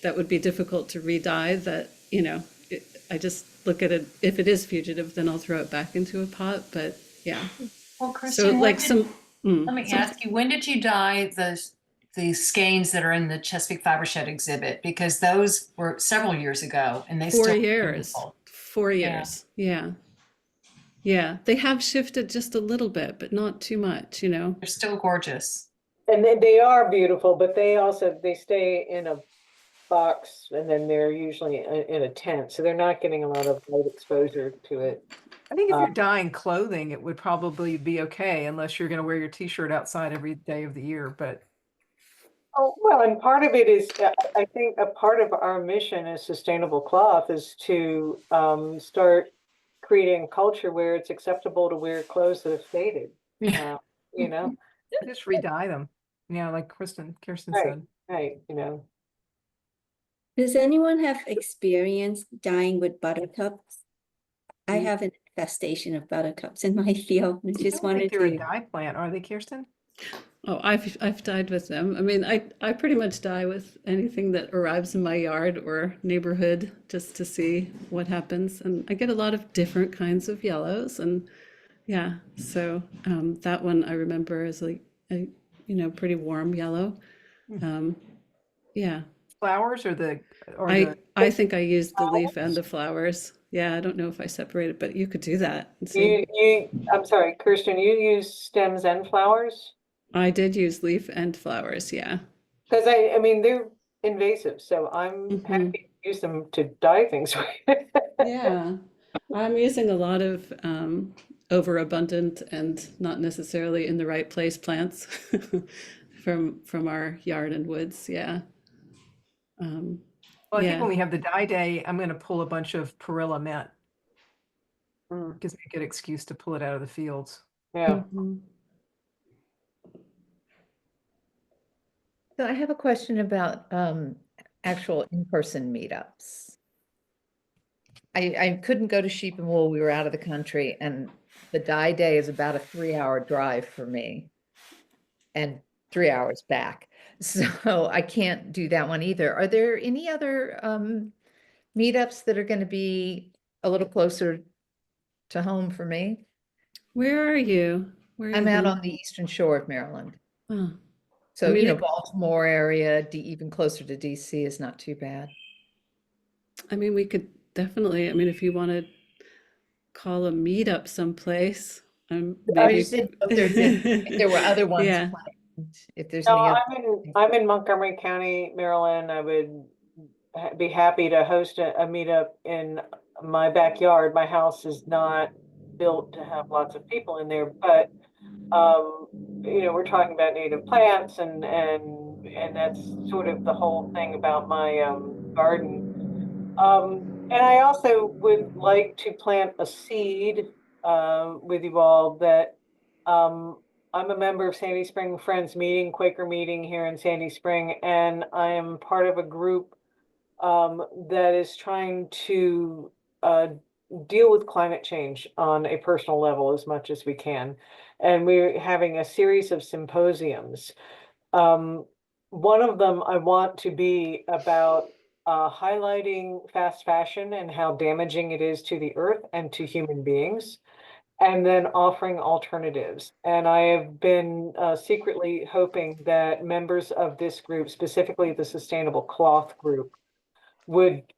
that would be difficult to re-dye that, you know, I just look at it, if it is fugitive, then I'll throw it back into a pot, but yeah.
Well,
So
Christine,
like some,
let me ask you, when did you dye the skeins that are in the Chesapeake Fiber Shed exhibit? Because those were several years ago and they
4
still look
years,
beautiful.
4
Yeah.
years. Yeah. Yeah. They have shifted just a little bit, but not too much, you know.
They're still gorgeous.
And then they are beautiful, but they stay in a box and then they're usually in a tent. So they're not getting a lot of light exposure to it.
I think if you're dyeing clothing, it would probably be okay unless you're going to wear your t-shirt outside every day of the year. But
Oh, well, and part of it is, I think a part of our mission as Sustainable Cloth is to start creating a culture where it's acceptable to wear clothes that have faded. You know,
just re-dye them. Yeah, like Kirsten
Right.
said.
right, you know.
Does anyone have experience dyeing with buttercups? I have an infestation of buttercups in my field. I
I
just
don't
wanted
think they're a
to.
dye plant, are they, Kirsten?
Oh, I've dyed with them. I mean, I pretty much dye with anything that arrives in my yard or neighborhood just to see what happens. And I get a lot of different kinds of yellows. And yeah, so that one I remember is like a, you know, pretty warm yellow. Yeah.
Flowers or
I think I used the leaf and the flowers. Yeah, I don't know if I separated, but you could do that and see.
I'm sorry, Kirsten, you use stems and flowers?
I did use leaf and flowers, yeah.
Because I mean, they're invasive, so I'm happy to use them to dye things with.
Yeah, I'm using a lot of overabundant and not necessarily in the right place plants from our yard and woods. Yeah.
Well, I think
Yeah.
when we have the dye day, I'm going to pull a bunch of Perilla mint. Gives me a good excuse to pull it out of the fields.
Yeah.
So I have a question about actual in-person meetups. I couldn't go to Sheep and Wool. We were out of the country, and the dye day is about a 3-hour drive for me and 3 hours back. So I can't do that one either. Are there any other meetups that are going to be a little closer to home for me?
Where are you? Where are
I'm
you
out
then?
on the eastern shore of Maryland.
Oh,
So,
mean,
you know,
it-
Baltimore area, even closer to DC is not too bad.
I mean, we could definitely, I mean, if you want to call a meetup someplace,
I
maybe.
just didn't know if there were other ones
Yeah.
planned, if there's
No,
any other.
I'm in Montgomery County, Maryland. I would be happy to host a meetup in my backyard. My house is not built to have lots of people in there, but you know, we're talking about native plants and that's sort of the whole thing about my garden. And I also would like to plant a seed with you all that I'm a member of Sandy Spring Friends Meeting, Quaker Meeting here in Sandy Spring, and I am part of a group that is trying to deal with climate change on a personal level as much as we can. And we're having a series of symposiums. One of them I want to be about highlighting fast fashion and how damaging it is to the earth and to human beings, and then offering alternatives. And I have been secretly hoping that members of this group, specifically the Sustainable Cloth group,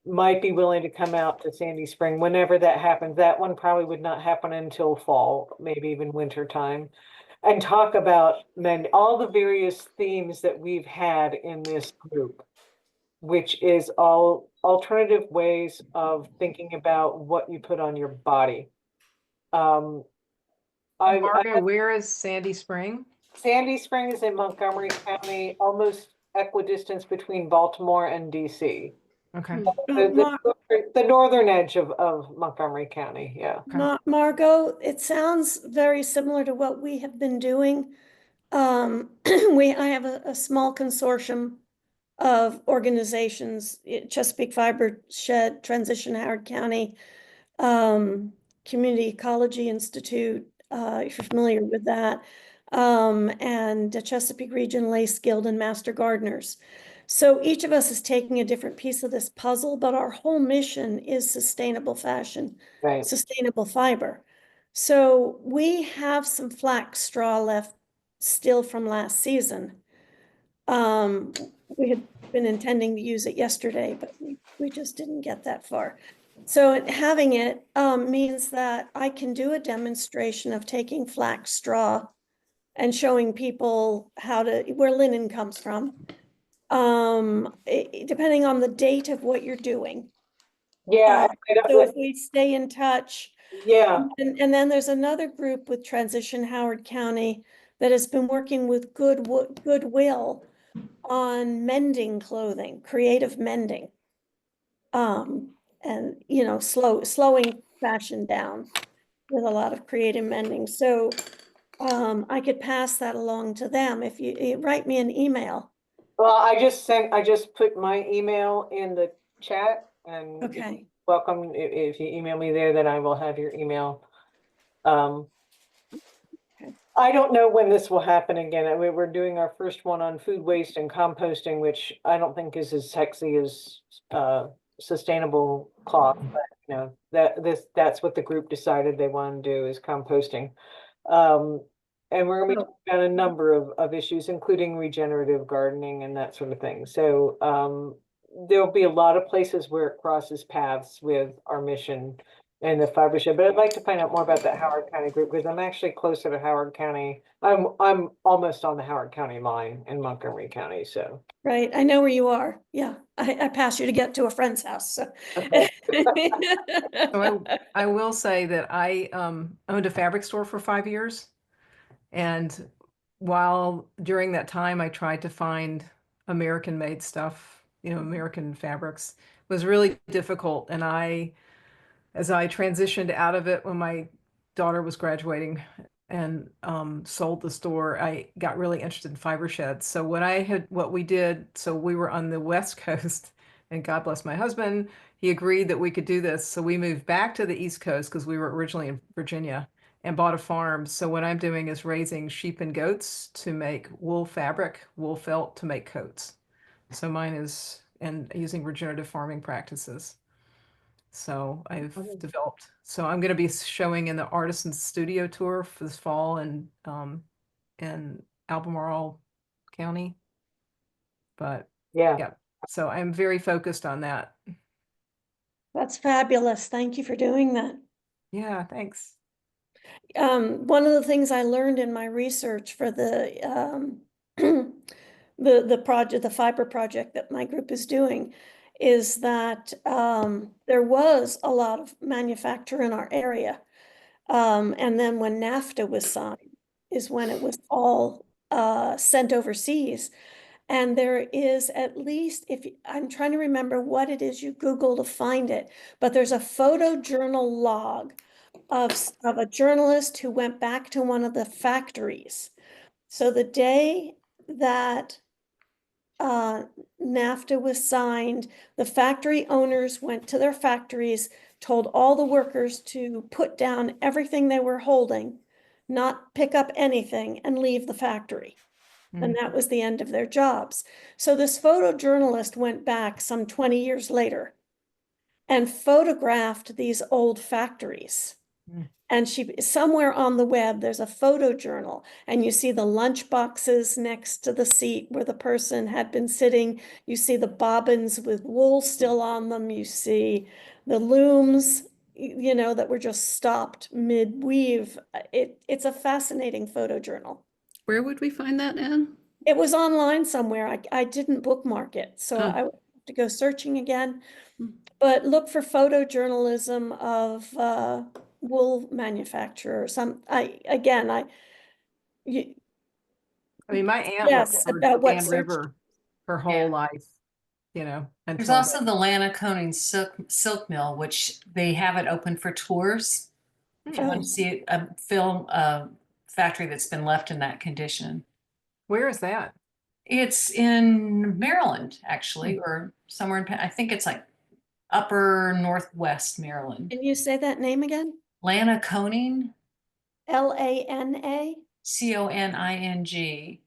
might be willing to come out to Sandy Spring whenever that happens. That one probably would not happen until fall, maybe even winter time, and talk about all the various themes that we've had in this group, which is all alternative ways of thinking about what you put on your body.
Margo, where is Sandy Spring?
Sandy Spring is in Montgomery County, almost equidistance between Baltimore and DC.
Okay.
The northern edge of Montgomery County, yeah.
Margot, it sounds very similar to what we have been doing. I have a small consortium of organizations, Chesapeake Fiber Shed, Transition Howard County, Community Ecology Institute, if you're familiar with that, and the Chesapeake Region Lace Guild and Master Gardeners. So each of us is taking a different piece of this puzzle, but our whole mission is sustainable fashion,
Right.
sustainable fiber. So we have some flax straw left still from last season. We had been intending to use it yesterday, but we just didn't get that far. So having it means that I can do a demonstration of taking flax straw and showing people where linen comes from, depending on the date of what you're doing.
Yeah.
So if we stay in touch.
Yeah.
And then there's another group with Transition Howard County that has been working with Goodwill on mending clothing, creative mending. And slowing fashion down with a lot of creative mending. So I could pass that along to them if you write me an email.
Well, I just put my email in the chat, and
Okay.
welcome. If you email me there, then I will have your email. I don't know when this will happen again. I mean, we're doing our first one on food waste and composting, which I don't think is as sexy as sustainable cloth, but that's what the group decided they want to do, is composting. And we're going to be talking about a number of issues, including regenerative gardening and that sort of thing. So there'll be a lot of places where it crosses paths with our mission and the fiber shed. But I'd like to find out more about that Howard County group, because I'm actually closer to Howard County. I'm almost on the Howard County line in Montgomery County. So
right, I know where you are. Yeah, I passed you to get to a friend's house. So.
okay.
So I will say that I owned a fabric store for 5 years. And while during that time I tried to find American made stuff, American fabrics, it was really difficult. And as I transitioned out of it when my daughter was graduating and sold the store, I got really interested in fiber sheds. So what we did, so we were on the West Coast, and God bless my husband, he agreed that we could do this. So we moved back to the East Coast because we were originally in Virginia, and bought a farm. So what I'm doing is raising sheep and goats to make wool fabric, wool felt to make coats. So mine is, and using regenerative farming practices. So I've developed, so I'm going to be showing in the Artisan Studio Tour for this fall in Albemarle County. But yeah, so I'm very focused on that.
That's fabulous. Thank you for doing that.
Yeah, thanks.
One of the things I learned in my research for the the project, the fiber project that my group is doing, is that there was a lot of manufacture in our area. And then when NAFTA was signed is when it was all sent overseas. And there is at least, I'm trying to remember what it is you Google to find it, but there's a photojournal log of a journalist who went back to one of the factories. So the day that NAFTA was signed, the factory owners went to their factories, told all the workers to put down everything they were holding, not pick up anything, and leave the factory. And that was the end of their jobs. So this photojournalist went back some 20 years later and photographed these old factories. And somewhere on the web, there's a photojournal, and you see the lunch boxes next to the seat where the person had been sitting. You see the bobbins with wool still on them. You see the looms, that were just stopped mid-weave. It's a fascinating photojournal.
Where would we find that, Anne?
It was online somewhere. I didn't bookmark it, so I would have to go searching again. But look for photojournalism of wool manufacturer. My
aunt
yes,
worked
about
for
what
Dan
search.
River her whole life. Until
There's also the Lana Coning Silk Mill, which they have it open for tours. If you want to see a film factory that's been left in that condition.
Where is that?
It's in Maryland, actually, or somewhere in, I think it's like upper northwest Maryland.
Can you say that name again?
Lana Coning,
Lana?
Coning.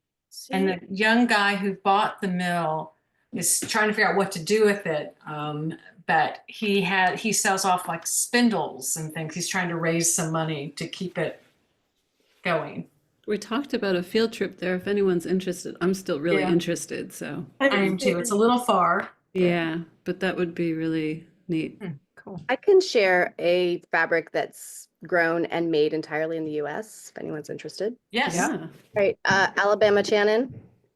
And the young guy who bought the mill is trying to figure out what to do with it. But he sells off like spindles and things. He's trying to raise some money to keep it going.
We talked about a field trip there if anyone's interested. I'm still really
Yeah.
interested, so
I am too. It's a little far.
yeah, but that would be really neat.
Cool.
I can share a fabric that's grown and made entirely in the US, if anyone's interested.
Yes.
Yeah.
Right, Alabama Channon.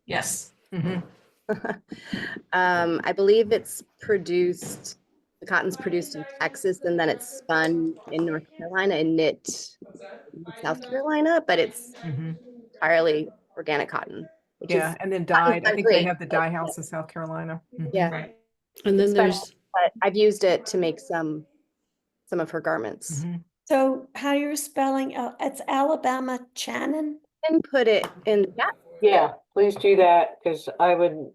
Yes.
Hmm.
I believe the cotton's produced in Texas and then it's spun in North Carolina and knit in South Carolina, but it's
Hmm.
entirely organic cotton, which
Yeah,
is,
and then dyed. I think they
great.
have the dye house in South Carolina. Mhm.
yeah,
Right.
And then there's
but I've used it to make some of her garments.
Mhm.
So how you're spelling, it's Alabama Channon?
And put it in the chat.
Yeah, please do that, because I would,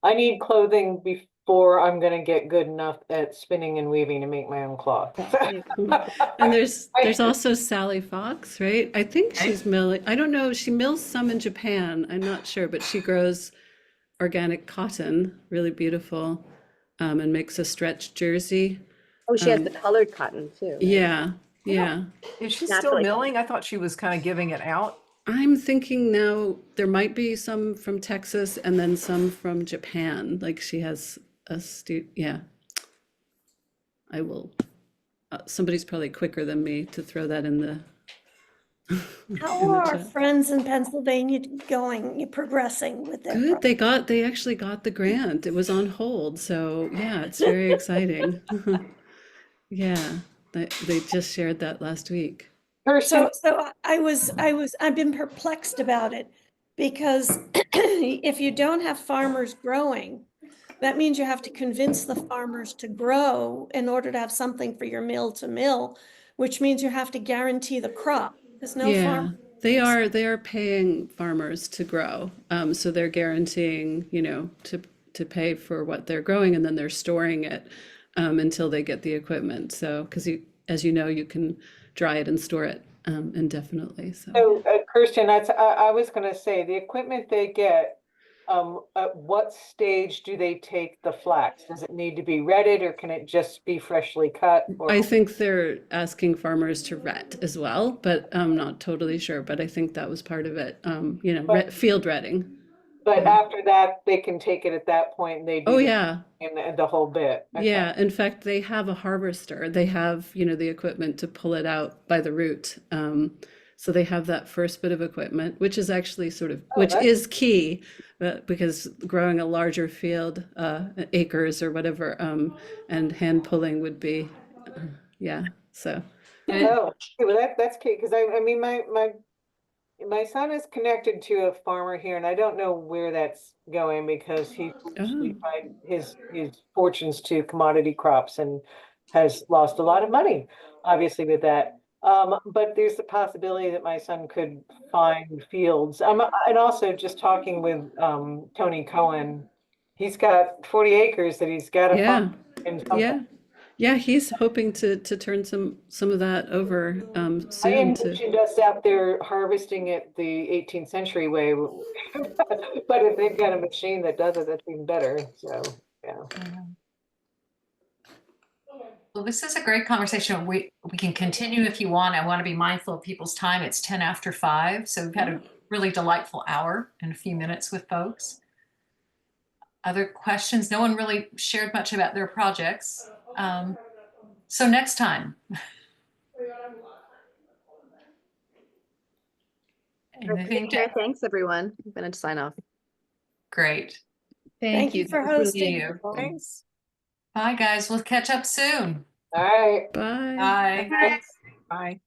I need clothing before I'm gonna get good enough at spinning and weaving to make my own cloth.
and there's also Sally Fox, right? I think she's milling. I don't know. She mills some in Japan. I'm not sure, but she grows organic cotton, really beautiful, and makes a stretch jersey.
Oh, she has the colored cotton too.
Yeah, yeah.
Is she still
Naturally.
milling? I thought she was kind of giving it out.
I'm thinking now there might be some from Texas and then some from Japan. Like she has yeah. I will. Somebody's probably quicker than me to throw that in the.
How
in the
are our
chat.
friends in Pennsylvania going, progressing with their
Good. They actually got the grant. It was on hold. So yeah, it's very exciting. Yeah, they just shared that last week.
So I've been perplexed about it because if you don't have farmers growing, that means you have to convince the farmers to grow in order to have something for your mill to mill, which means you have to guarantee the crop. There's no
Yeah,
farm.
they are paying farmers to grow. So they're guaranteeing, to pay for what they're growing, and then they're storing it until they get the equipment. So, because as you know, you can dry it and store it indefinitely.
So, Kirsten, I was gonna say, the equipment they get, at what stage do they take the flax? Does it need to be retted, or can it just be freshly cut? Or...
I think they're asking farmers to ret as well, but I'm not totally sure. But I think that was part of it. Field retting.
But after that, they can take it at that point, and they do
Oh yeah.
and the whole bit. Okay.
Yeah, in fact, they have a harvester. They have, the equipment to pull it out by the root. So they have that first bit of equipment, which is actually which is key, because growing a larger field, acres or whatever, and hand pulling would be, yeah. So.
Oh, well, that's key, because I mean, my son is connected to a farmer here, and I don't know where that's going, because he tied his fortunes to commodity crops and has lost a lot of money, obviously, with that. But there's the possibility that my son could find fields. And also just talking with Tony Cohen, he's got 40 acres that he's got to find.
Yeah, he's hoping to turn some of that over soon.
I envisioned us out there harvesting it the 18th century way, but if they've got a machine that does it, that's even better. So yeah.
Well, this is a great conversation. We can continue if you want. I want to be mindful of people's time. It's 10 after 5, so we've had a really delightful hour and a few minutes with folks. Other questions? No one really shared much about their projects. So next time. Anything to...
Thanks, everyone. I'm going to sign off.
Great.
Thank you for hosting.
Thanks.
Bye, guys. We'll catch up soon.
All right.
Bye.
Bye.
Bye.